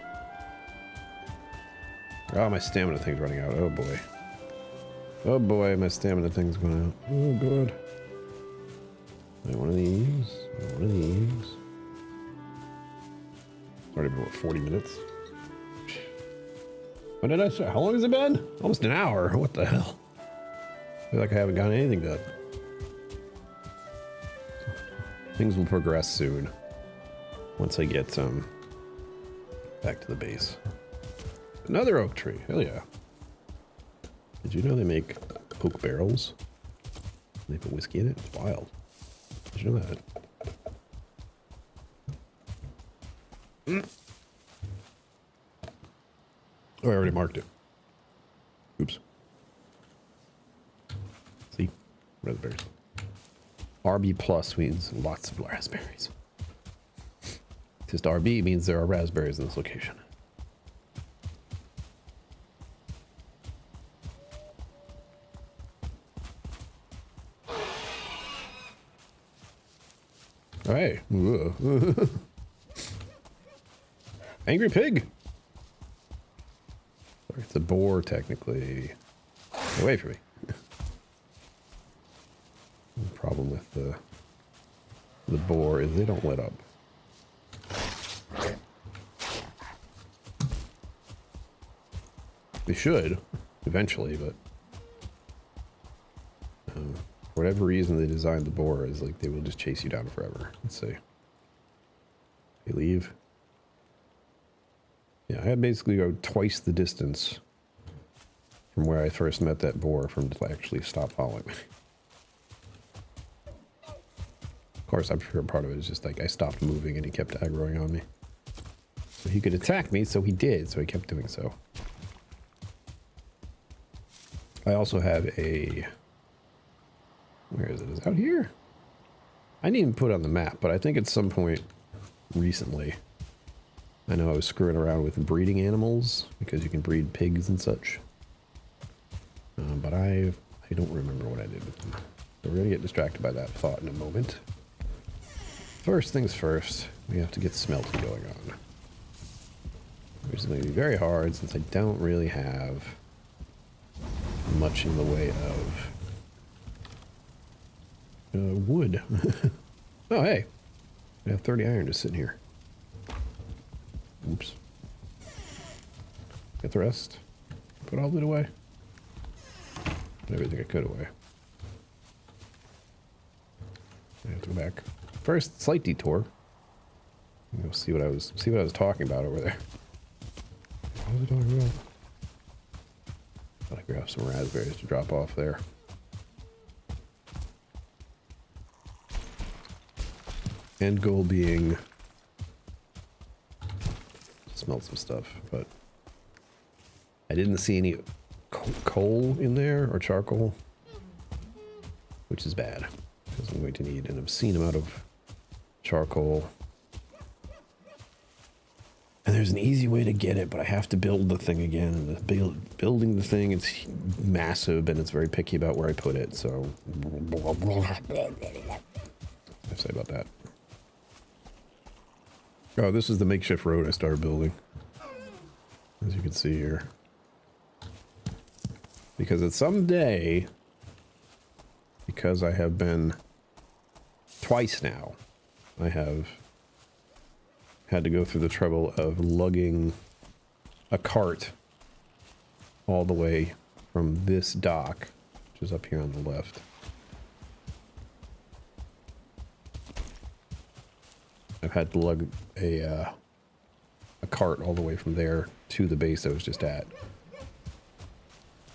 Oh, my stamina thing's running out. Oh boy. Oh boy, my stamina thing's going out. Oh god. One of these. One of these. Already been, what, 40 minutes? When did I start? How long has it been? Almost an hour. What the hell? I feel like I haven't gotten anything done. Things will progress soon. Once I get back to the base. Another oak tree. Hell yeah. Did you know they make oak barrels? They put whiskey in it? It's wild. Did you know that? Oh, I already marked it. Oops. See? Raspberries. RB plus means lots of raspberries. Just RB means there are raspberries in this location. Hey. Angry pig. Sorry, it's a boar, technically. Get away from me. The problem with the boar is they don't let up. They should, eventually, but for whatever reason they designed the boar is like they will just chase you down forever. Let's see. They leave. Yeah, I had basically go twice the distance from where I first met that boar from to actually stop following me. Of course, I'm sure part of it is just like I stopped moving and he kept aggroing on me. So he could attack me, so he did, so he kept doing so. I also have a... Where is it? Is it out here? I didn't even put it on the map, but I think at some point recently, I know I was screwing around with breeding animals, because you can breed pigs and such. But I don't remember what I did with them. So we're going to get distracted by that thought in a moment. First things first, we have to get smelting going on. Which is going to be very hard since I don't really have much in the way of wood. Oh, hey. I have 30 iron just sitting here. Oops. Get the rest. Put all of it away. Put everything I could away. I have to go back. First, slight detour. Go see what I was talking about over there. What was I talking about? Thought I grabbed some raspberries to drop off there. End goal being smelt some stuff, but I didn't see any coal in there or charcoal, which is bad because I'm going to need an obscene amount of charcoal And there's an easy way to get it, but I have to build the thing again. And building the thing, it's massive, and it's very picky about where I put it, so... I have to say about that. Oh, this is the makeshift road I started building. As you can see here. Because it's someday... Because I have been... Twice now. I have... had to go through the trouble of lugging a cart all the way from this dock, which is up here on the left. I've had to lug a cart all the way from there to the base I was just at.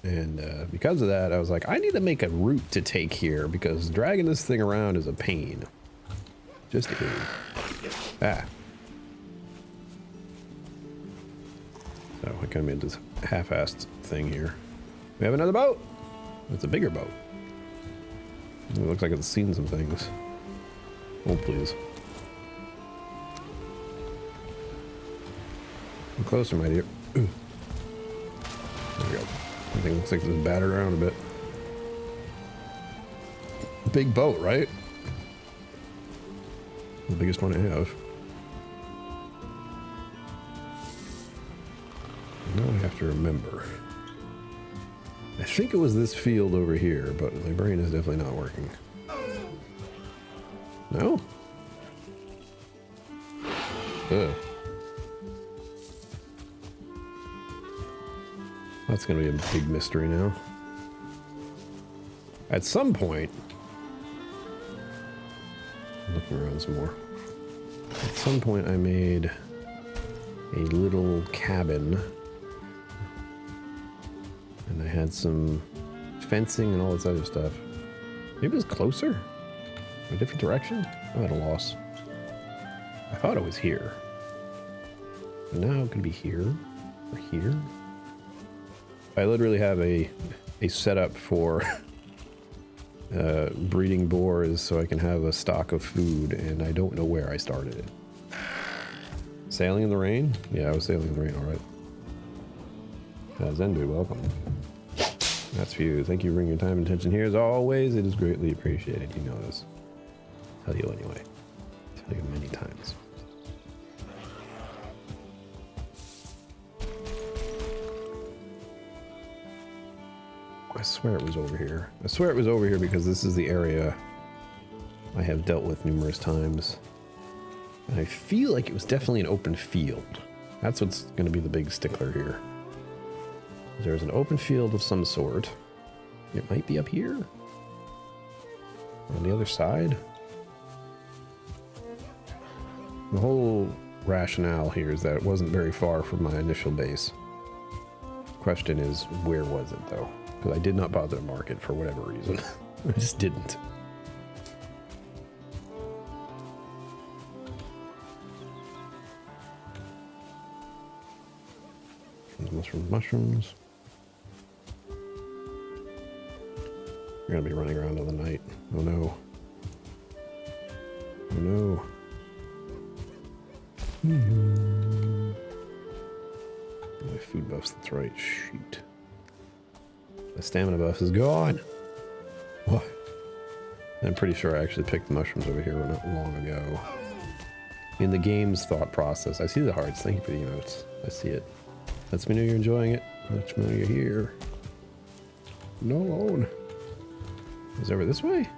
And because of that, I was like, I need to make a route to take here because dragging this thing around is a pain. Just a pain. Ah. So I kind of made this half-assed thing here. We have another boat. It's a bigger boat. It looks like it's seen some things. Oh, please. Come closer, my dear. Ooh. There we go. I think it looks like it's battered around a bit. Big boat, right? The biggest one I have. Now I have to remember. I think it was this field over here, but my brain is definitely not working. No? Ugh. That's gonna be a big mystery now. At some point... looking around some more. At some point I made a little cabin. And I had some fencing and all this other stuff. Maybe it was closer? A different direction? I'm at a loss. I thought it was here. But now it could be here or here. I literally have a setup for breeding boars so I can have a stock of food, and I don't know where I started it. Sailing in the rain? Yeah, I was sailing in the rain, alright. Zendu, welcome. That's for you. Thank you for bringing your time and attention here. As always, it is greatly appreciated. You know this. Tell you anyway. Tell you many times. I swear it was over here. I swear it was over here because this is the area I have dealt with numerous times. And I feel like it was definitely an open field. That's what's going to be the big stickler here. There's an open field of some sort. It might be up here. On the other side. The whole rationale here is that it wasn't very far from my initial base. Question is, where was it though? Because I did not bother to mark it for whatever reason. I just didn't. Mushrooms. We're gonna be running around in the night. Oh no. Oh no. My food buffs, that's right. Shoot. My stamina buff is gone. What? I'm pretty sure I actually picked mushrooms over here not long ago. In the game's thought process. I see the hearts. Thank you for the emotes. I see it. Lets me know you're enjoying it. Lets me know you're here. No alone. Is it over this way?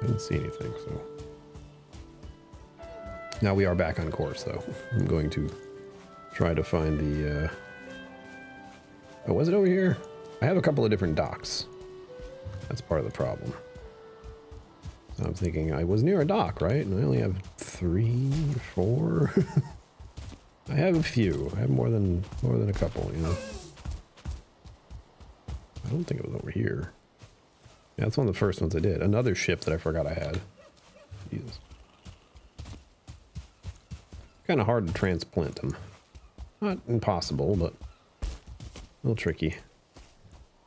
I didn't see anything, so. Now we are back on course, though. I'm going to try to find the, Oh, was it over here? I have a couple of different docks. That's part of the problem. So I'm thinking I was near a dock, right? And I only have 3 or 4. I have a few. I have more than a couple, you know. I don't think it was over here. Yeah, that's one of the first ones I did. Another ship that I forgot I had. Jesus. Kind of hard to transplant them. Not impossible, but a little tricky.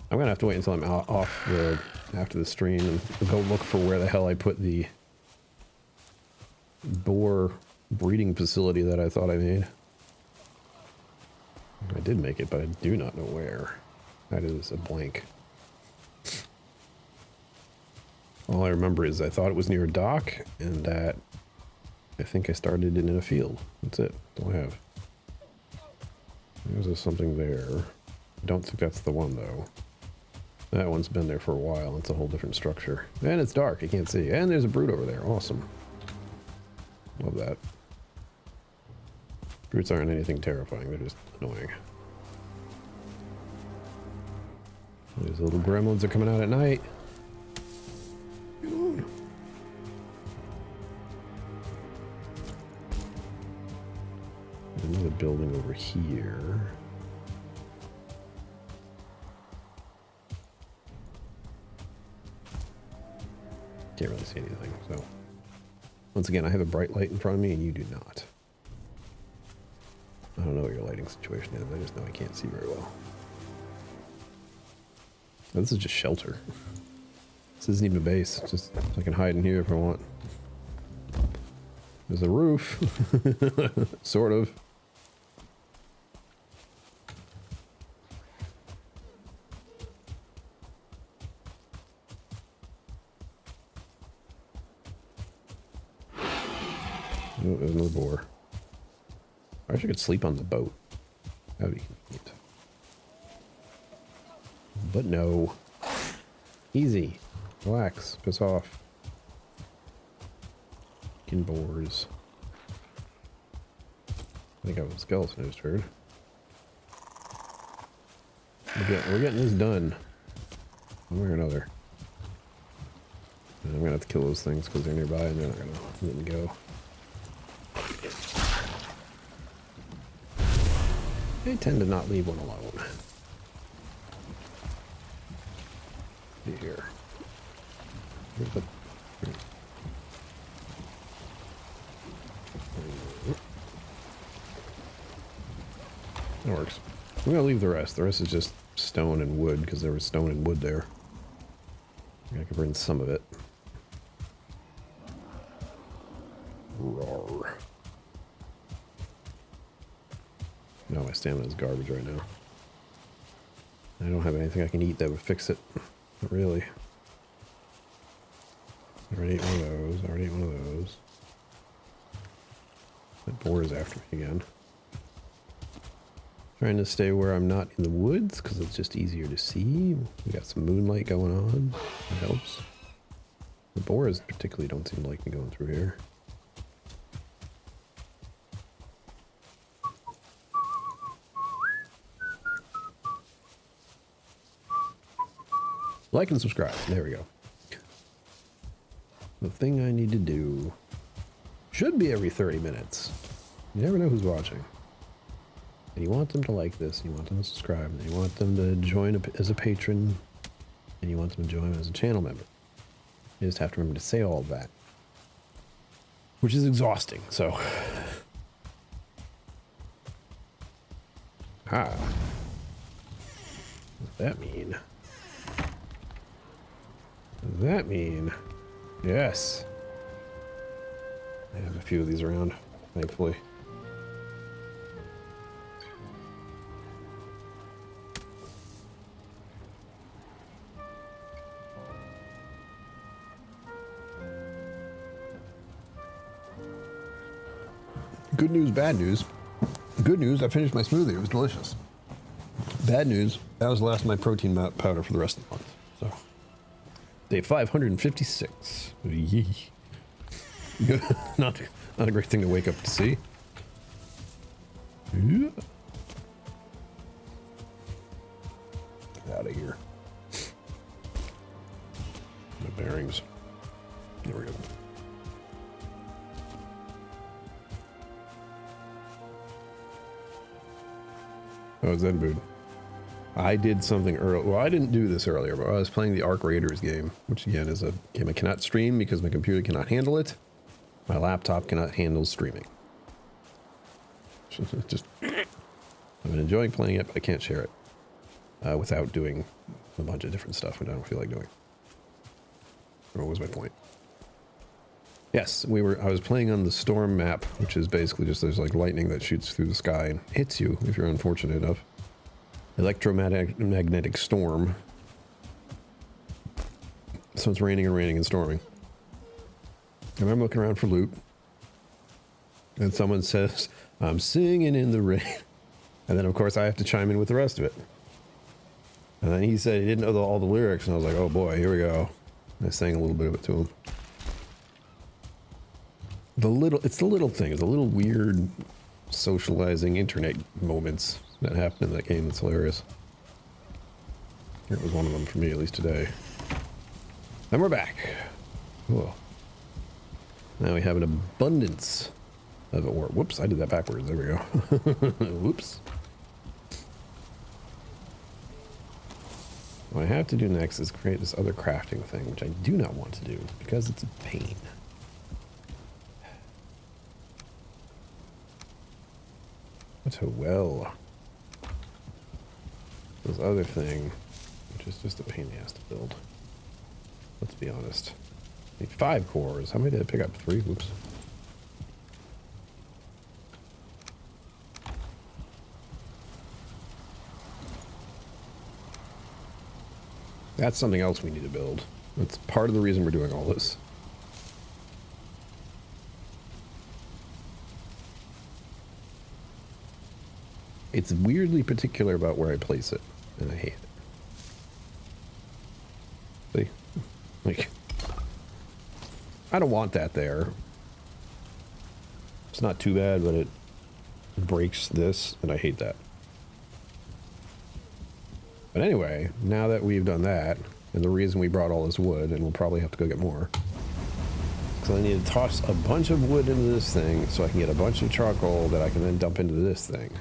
I'm gonna have to wait until I'm off the after the stream and go look for where the hell I put the boar breeding facility that I thought I made. I did make it, but I do not know where. That is a blank. All I remember is I thought it was near a dock, and that I think I started it in a field. That's it. That's all I have. There's something there. I don't think that's the one, though. That one's been there for a while. It's a whole different structure. And it's dark. I can't see. And there's a brute over there. Awesome. Love that. Brutes aren't anything terrifying. They're just annoying. These little gremlins are coming out at night. There's another building over here. Can't really see anything, so. Once again, I have a bright light in front of me and you do not. I don't know what your lighting situation is. I just know I can't see very well. Oh, this is just shelter. This isn't even a base. It's just I can hide in here if I want. There's a roof. Sort of. Oh, there's another boar. I wish I could sleep on the boat. That'd be neat. But no. Easy. Relax. Piss off. Fucking boars. I think I have a skeleton I just heard. We're getting this done. One way or another. And I'm gonna have to kill those things because they're nearby and they're not gonna let me go. They tend to not leave one alone. Here. That works. I'm gonna leave the rest. The rest is just stone and wood because there was stone and wood there. I can bring some of it. Roar. No, my stamina is garbage right now. I don't have anything I can eat that would fix it. Not really. I already ate one of those. I already ate one of those. That boar is after me again. Trying to stay where I'm not in the woods because it's just easier to see. We got some moonlight going on. That helps. The boars particularly don't seem to like me going through here. Like and subscribe. There we go. The thing I need to do should be every 30 minutes. You never know who's watching. And you want them to like this, and you want them to subscribe, and you want them to join as a patron, and you want them to join as a channel member. You just have to remember to say all of that. Which is exhausting, so. What does that mean? What does that mean? Yes. I have a few of these around, thankfully. Good news, bad news. Good news, I finished my smoothie. It was delicious. Bad news, that was the last of my protein powder for the rest of the month. So, day 556. Yee. not a great thing to wake up to see. Yeah. Get out of here. My bearings. There we go. Oh, Zen Bood. I did something early. Well, I didn't do this earlier, but I was playing the Arc Raiders game, which again is a game I cannot stream because my computer cannot handle it. My laptop cannot handle streaming. Just, I've been enjoying playing it, but I can't share it without doing a bunch of different stuff, and I don't feel like doing. What was my point? Yes, I was playing on the storm map, which is basically just there's like lightning that shoots through the sky and hits you if you're unfortunate enough. Electromagnetic storm. So it's raining and raining and storming. And I'm looking around for loot. And someone says, I'm singing in the rain. And then of course I have to chime in with the rest of it. And then he said he didn't know all the lyrics, and I was like, oh boy, here we go. I sang a little bit of it to him. It's the little things, the little weird socializing internet moments that happen in that game that's hilarious. It was one of them for me, at least today. And we're back. Cool. Now we have an abundance of ore. Whoops, I did that backwards. There we go. Whoops. What I have to do next is create this other crafting thing, which I do not want to do because it's a pain. What a well. This other thing, which is just a pain in the ass to build. Let's be honest. I need 5 cores. How many did I pick up? 3? Whoops. That's something else we need to build. That's part of the reason we're doing all this. It's weirdly particular about where I place it, and I hate it. See? Like, I don't want that there. It's not too bad, but it breaks this, and I hate that. But anyway, now that we've done that, and the reason we brought all this wood, and we'll probably have to go get more. So I need to toss a bunch of wood into this thing so I can get a bunch of charcoal that I can then dump into this thing.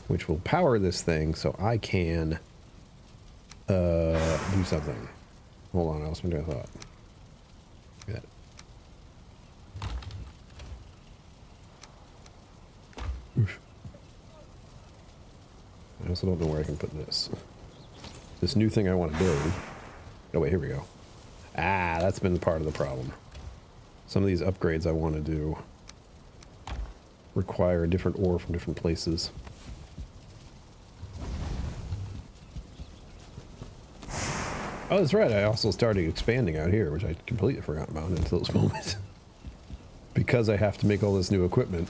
Which will power this thing so I can do something. Hold on, I was going to do a thought. Look at that. Oof. I also don't know where I can put this. This new thing I want to build. Oh wait, here we go. Ah, that's been part of the problem. Some of these upgrades I want to do require different ore from different places. Oh, that's right. I also started expanding out here, which I completely forgot about until this moment. Because I have to make all this new equipment,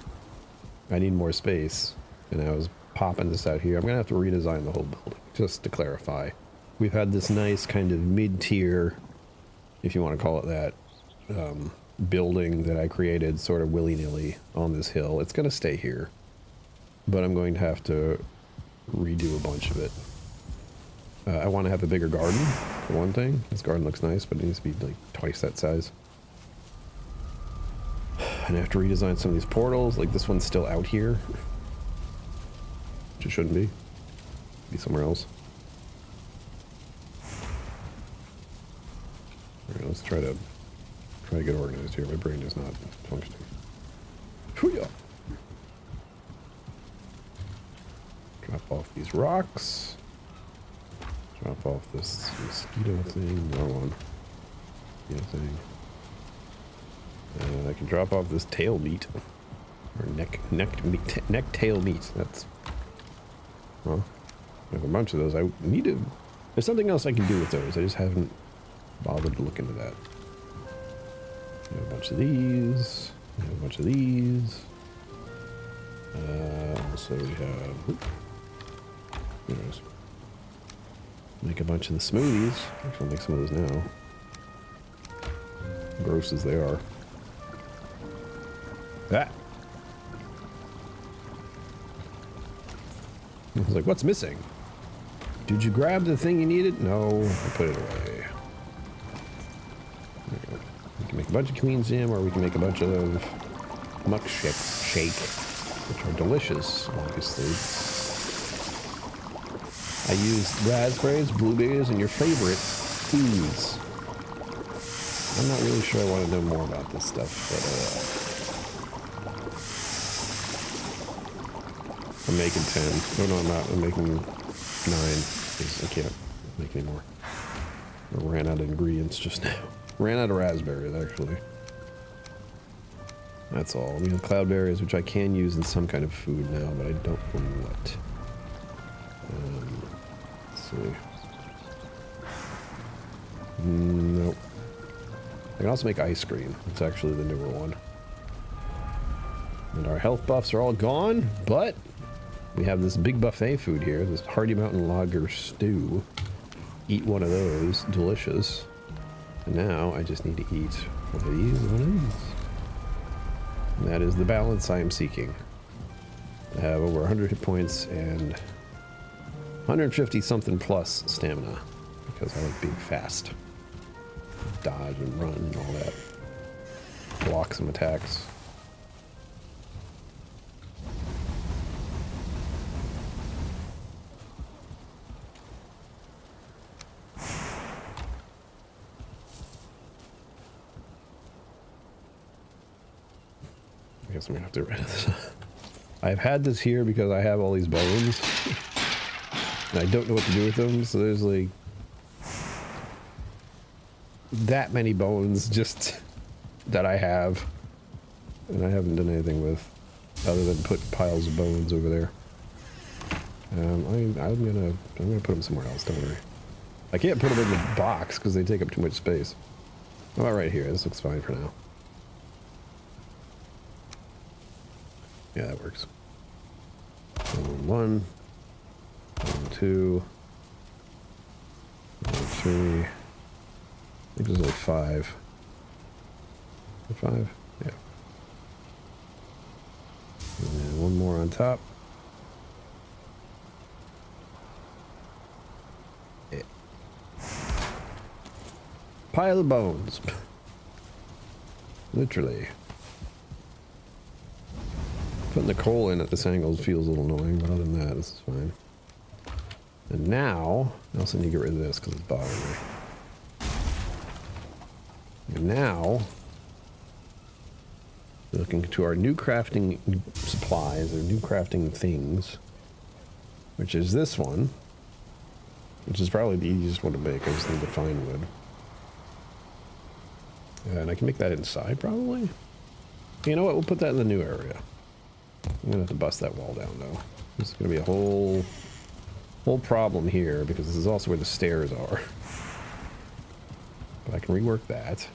I need more space. And I was popping this out here. I'm going to have to redesign the whole building, just to clarify. We've had this nice kind of mid-tier, if you want to call it that, building that I created sort of willy-nilly on this hill. It's going to stay here, but I'm going to have to redo a bunch of it. I want to have a bigger garden, for one thing. This garden looks nice, but it needs to be like twice that size. And I have to redesign some of these portals. Like this one's still out here, which it shouldn't be. Be somewhere else. All right, let's try to get organized here. My brain is not functioning. Hoo-yah. Drop off these rocks. Drop off this mosquito thing. No one. Mosquito thing. And I can drop off this tail meat. Or neck tail meat. That's, well, I have a bunch of those. I need to, there's something else I can do with those. I just haven't bothered to look into that. I have a bunch of these. I have a bunch of these. Also we have, there it is. Make a bunch of the smoothies. Actually, I'll make some of those now. Gross as they are. Ah! I was like, what's missing? Did you grab the thing you needed? No, I put it away. We can make a bunch of queen's jam, or we can make a bunch of muck shake, which are delicious, obviously. I used raspberries, blueberries, and your favorite foods. I'm not really sure I want to know more about this stuff, but I'm making 10. No, I'm not. I'm making 9 because I can't make any more. I ran out of ingredients just now. Ran out of raspberries, actually. That's all. We have cloudberries, which I can use in some kind of food now, but I don't know what. Let's see. Nope. I can also make ice cream. It's actually the newer one. And our health buffs are all gone, but we have this big buffet food here, this Hardy Mountain Lager stew. Eat one of those. Delicious. And now I just need to eat one of these and one of these. And that is the balance I am seeking. I have over 100 hit points and 150 something plus stamina because I like being fast. Dodge and run and all that. Block some attacks. I guess I'm gonna have to get rid of this. I've had this here because I have all these bones. And I don't know what to do with them, so there's like that many bones just that I have. And I haven't done anything with other than put piles of bones over there. I'm gonna put them somewhere else, don't worry. I can't put them in the box because they take up too much space. How about right here? This looks fine for now. Yeah, that works. One, two, three. I think there's like five. Five? Yeah. And then one more on top. Yeah. Pile of bones. Literally. Putting the coal in at this angle feels a little annoying, but other than that, this is fine. And now, I also need to get rid of this because it's bothering me. And now, we're looking to our new crafting supplies, or new crafting things, which is this one, which is probably the easiest one to make. I just need to find wood. And I can make that inside, probably. You know what? We'll put that in the new area. I'm gonna have to bust that wall down, though. This is gonna be a whole problem here, because this is also where the stairs are. But I can rework that,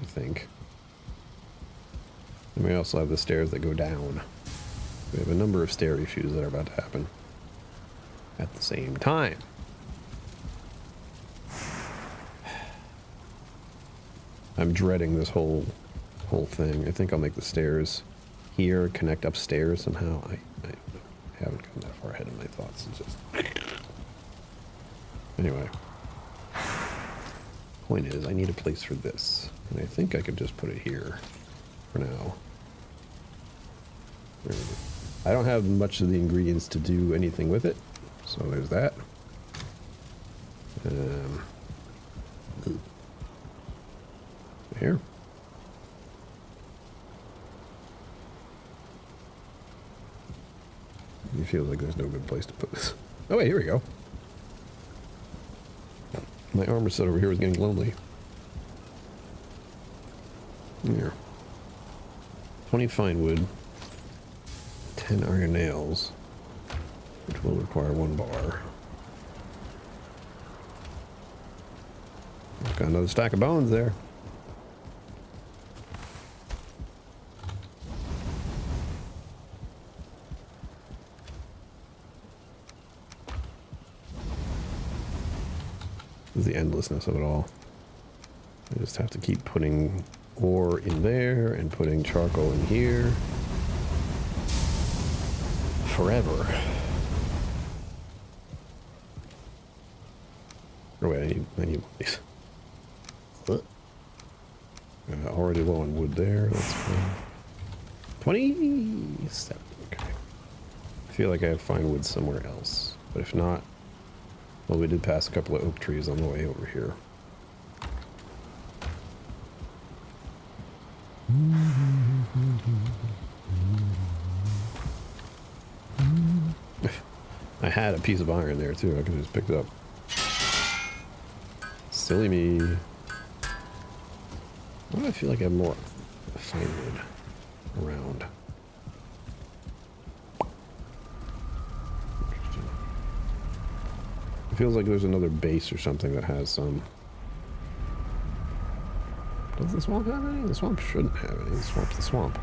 I think. And we also have the stairs that go down. We have a number of stair issues that are about to happen at the same time. I'm dreading this whole thing. I think I'll make the stairs here connect upstairs somehow. I haven't gone that far ahead in my thoughts. It's just anyway. Point is, I need a place for this, and I think I could just put it here for now. I don't have much of the ingredients to do anything with it, so there's that. Here. It feels like there's no good place to put this. Oh wait, here we go. My armor set over here is getting lonely. Here. 20 fine wood. 10 iron nails. Which will require 1 bar. Got another stack of bones there. The endlessness of it all. I just have to keep putting ore in there and putting charcoal in here forever. Oh wait, I need one of these. Already low on wood there. That's fine. 27. Okay. I feel like I have fine wood somewhere else, but if not. Well, we did pass a couple of oak trees on the way over here. I had a piece of iron there too. I could have just picked it up. Silly me. Why do I feel like I have more fine wood around? Interesting. It feels like there's another base or something that has some. Does the swamp have any? The swamp shouldn't have any. The swamp's the swamp.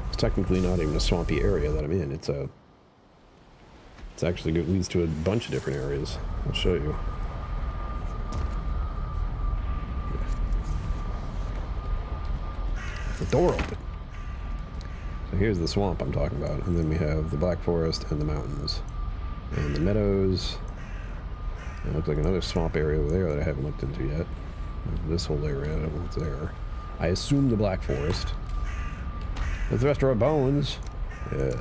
It's technically not even a swampy area that I'm in. It's actually good. Leads to a bunch of different areas. I'll show you. The door open. So here's the swamp I'm talking about, and then we have the Black Forest and the mountains and the meadows. It looks like another swamp area over there that I haven't looked into yet. This whole area, I don't know what's there. I assume the Black Forest. The Thresher of Bones. Yes.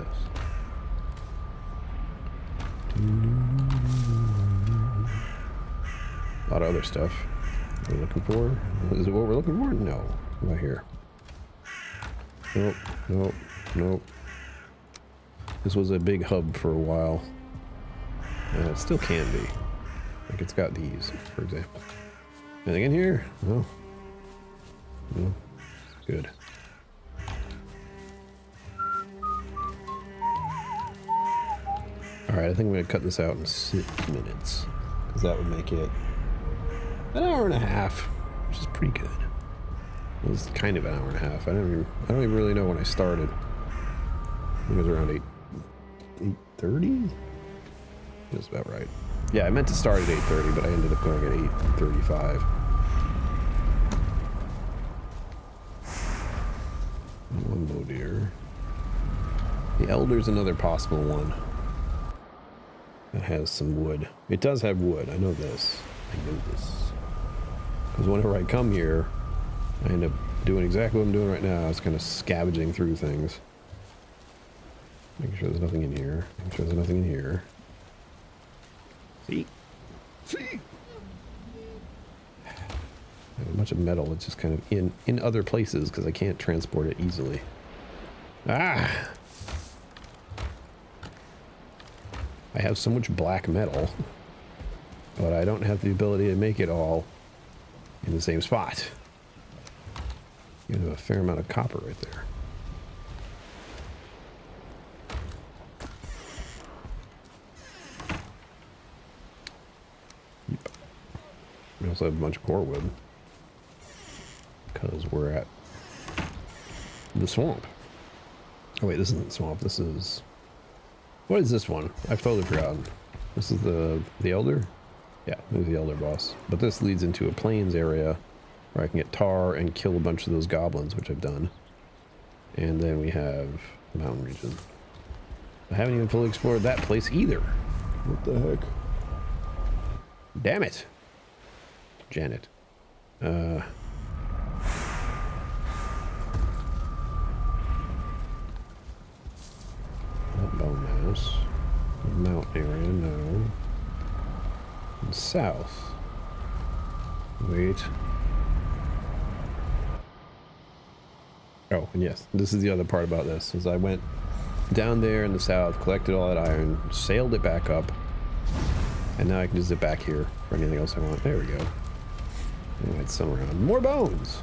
A lot of other stuff. What are we looking for? Is it what we're looking for? No. Not here. Nope. Nope. Nope. This was a big hub for a while. It still can be. Like it's got these, for example. Anything in here? No. No. Good. Alright, I think I'm going to cut this out in 6 minutes. Because that would make it an hour and a half, which is pretty good. It was kind of an hour and a half. I don't even really know when I started. I think it was around 8:30? That's about right. Yeah, I meant to start at 8:30, but I ended up going at 8:35. One bow deer. The elder's another possible one. It has some wood. It does have wood. I know this. I know this. Because whenever I come here, I end up doing exactly what I'm doing right now. It's kind of scavenging through things. Making sure there's nothing in here. Making sure there's nothing in here. See? See? I have a bunch of metal. It's just kind of in other places because I can't transport it easily. Ah! I have so much black metal, but I don't have the ability to make it all in the same spot. You have a fair amount of copper right there. Yep. We also have a bunch of core wood because we're at the swamp. Oh wait, this isn't the swamp. This is... What is this one? I've totally forgotten. This is the Elder? Yeah, this is the Elder boss. But this leads into a plains area where I can get tar and kill a bunch of those goblins, which I've done. And then we have the mountain region. I haven't even fully explored that place either. What the heck? Damn it. Janet. Bonus. Mountain area, no. And south. Wait. Oh, and yes, this is the other part about this, is I went down there in the south, collected all that iron, sailed it back up, and now I can just zip back here for anything else I want. There we go. I had some around. More bones!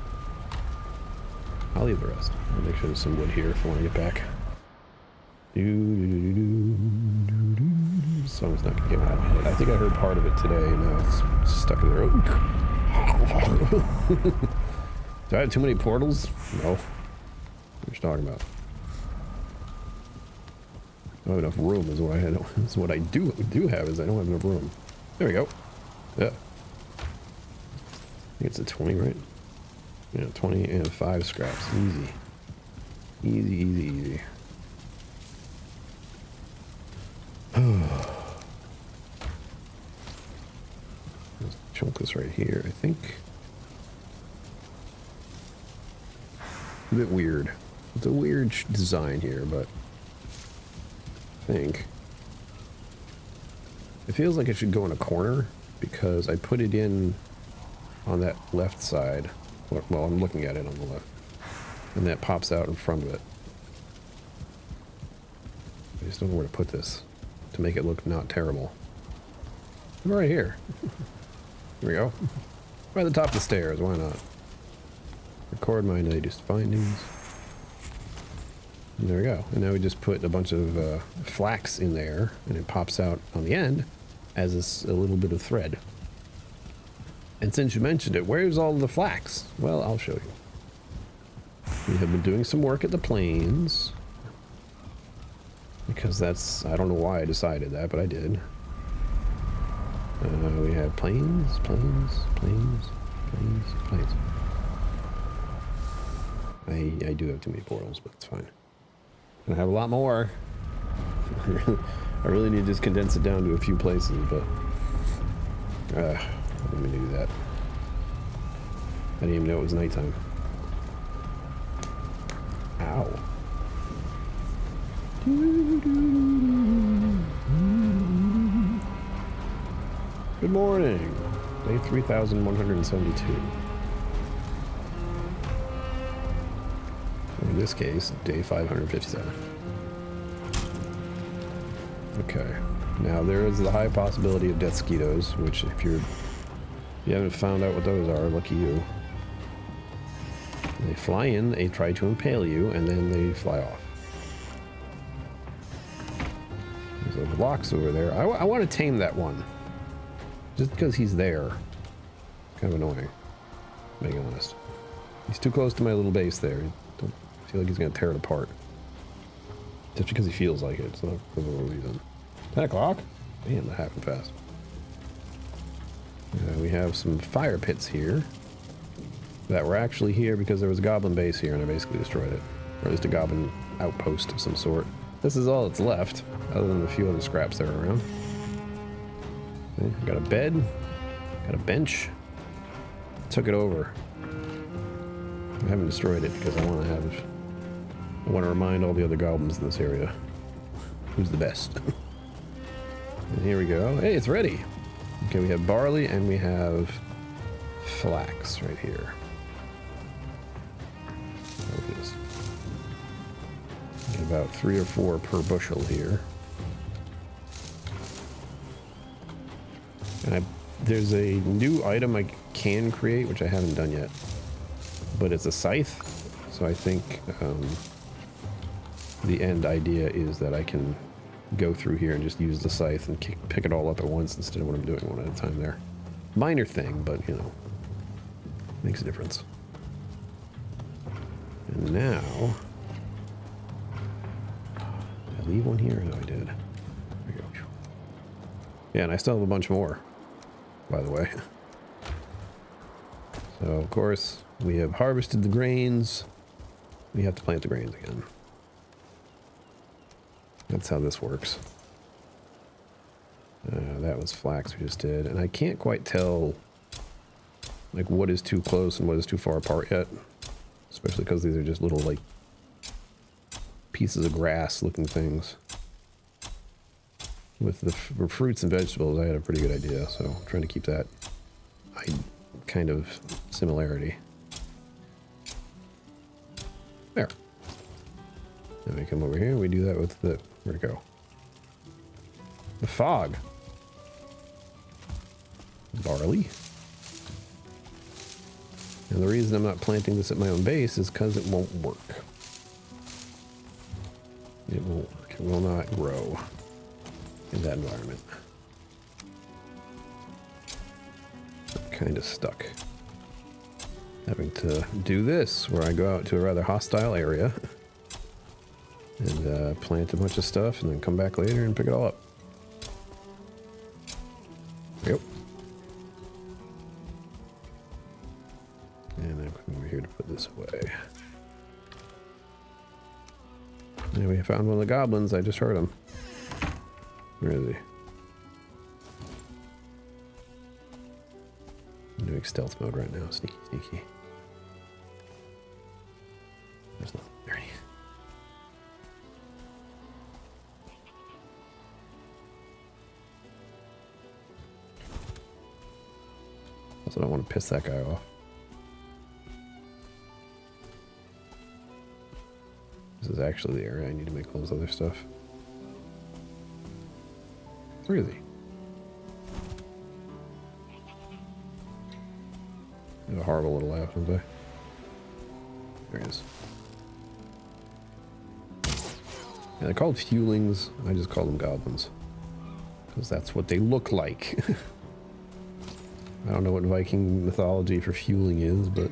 I'll leave the rest. I'll make sure there's some wood here if I want to get back. This song's not gonna get out of my head. I think I heard part of it today. Now it's stuck in the road. Do I have too many portals? No. What are you talking about? I don't have enough room is what I had. Is what I do have is I don't have enough room. There we go. Yeah. I think it's a 20, right? Yeah, 20 and 5 scraps. Easy. Easy, easy, easy. Let's chunk this right here, I think. A bit weird. It's a weird design here, but I think it feels like it should go in a corner because I put it in on that left side. Well, I'm looking at it on the left, and that pops out in front of it. I just don't know where to put this to make it look not terrible. I'm right here. Here we go. Right at the top of the stairs, why not? Record my latest findings. And there we go. And now we just put a bunch of flax in there, and it pops out on the end as a little bit of thread. And since you mentioned it, where's all the flax? Well, I'll show you. We have been doing some work at the plains. Because that's, I don't know why I decided that, but I did. We have plains. I do have too many portals, but it's fine. And I have a lot more. I really need to just condense it down to a few places, but let me do that. I didn't even know it was nighttime. Ow. Good morning. Day 3172. In this case, day 557. Okay. Now there is the high possibility of death mosquitoes, which if you haven't found out what those are, lucky you. They fly in, they try to impale you, and then they fly off. There's a box over there. I want to tame that one. Just because he's there. It's kind of annoying, being honest. He's too close to my little base there. I don't feel like he's going to tear it apart. Just because he feels like it. It's not for no reason. 10 o'clock? Damn, that happened fast. We have some fire pits here that were actually here because there was a goblin base here and I basically destroyed it. Or at least a goblin outpost of some sort. This is all that's left, other than a few other scraps that are around. Okay, got a bed, got a bench. Took it over. I haven't destroyed it because I want to remind all the other goblins in this area who's the best. And here we go. Hey, it's ready. Okay, we have barley and we have flax right here. Look at this. Get about 3 or 4 per bushel here. And there's a new item I can create, which I haven't done yet. But it's a scythe, so I think the end idea is that I can go through here and just use the scythe and pick it all up at once instead of what I'm doing one at a time there. Minor thing, but you know, makes a difference. And now, did I leave one here? No, I did. There we go. Yeah, and I still have a bunch more, by the way. So, of course, we have harvested the grains. We have to plant the grains again. That's how this works. That was flax we just did. And I can't quite tell like what is too close and what is too far apart yet. Especially because these are just little like pieces of grass looking things. With the fruits and vegetables, I had a pretty good idea. So I'm trying to keep that kind of similarity. There. Then we come over here and we do that with the, where'd it go? The fog. Barley. And the reason I'm not planting this at my own base is because it won't work. It won't work. It will not grow in that environment. I'm kind of stuck. Having to do this where I go out to a rather hostile area and plant a bunch of stuff and then come back later and pick it all up. Yep. And I'm coming over here to put this away. And we found one of the goblins. I just heard him. Where is he? I'm doing stealth mode right now. Sneaky, sneaky. There's nothing there. Also, I don't want to piss that guy off. This is actually the area I need to make all this other stuff. Where is he? a horrible little laugh, don't I? There he is. Yeah, they're called fuelings. I just call them goblins. Because that's what they look like. I don't know what Viking mythology for fueling is, but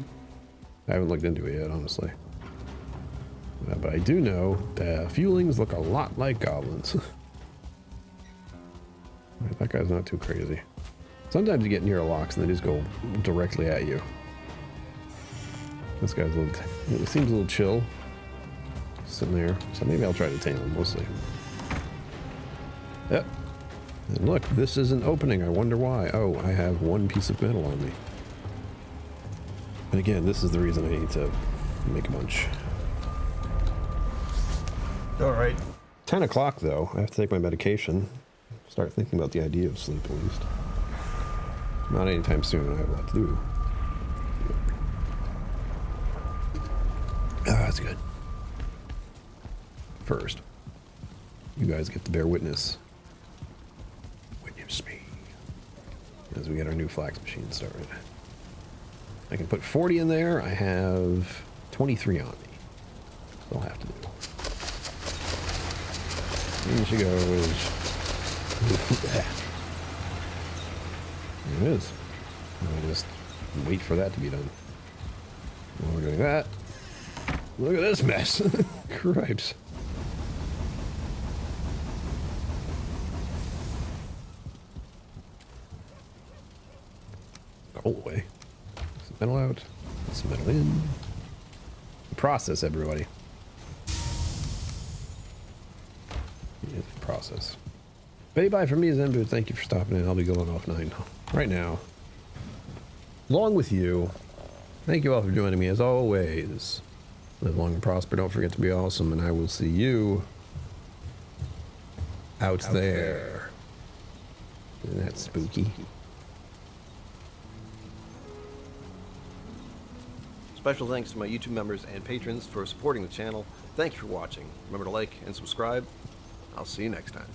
I haven't looked into it yet, honestly. But I do know that fuelings look a lot like goblins. Right, that guy's not too crazy. Sometimes you get near locks and they just go directly at you. This guy's it seems a little chill. Sitting there. So maybe I'll try to tame him. We'll see. Yep. And look, this is an opening. I wonder why. Oh, I have one piece of metal on me. And again, this is the reason I need to make a bunch. Alright. 10 o'clock though. I have to take my medication. Start thinking about the idea of sleep at least. Not anytime soon. I have a lot to do. Ah, that's good. First, you guys get to bear witness. Witness me. As we get our new flax machine started. I can put 40 in there. I have 23 on me. I'll have to do. Here she goes. There it is. I'll just wait for that to be done. While we're doing that, look at this mess. Cripes. Coal away. Some metal out. Some metal in. Process, everybody. Yeah, process. Betty bye from me, Zenbu. Thank you for stopping in. I'll be going off 9 right now. Along with you. Thank you all for joining me as always. Live long and prosper. Don't forget to be awesome, and I will see you out there. Isn't that spooky? Special thanks to my YouTube members and patrons for supporting the channel. Thank you for watching. Remember to like and subscribe. I'll see you next time.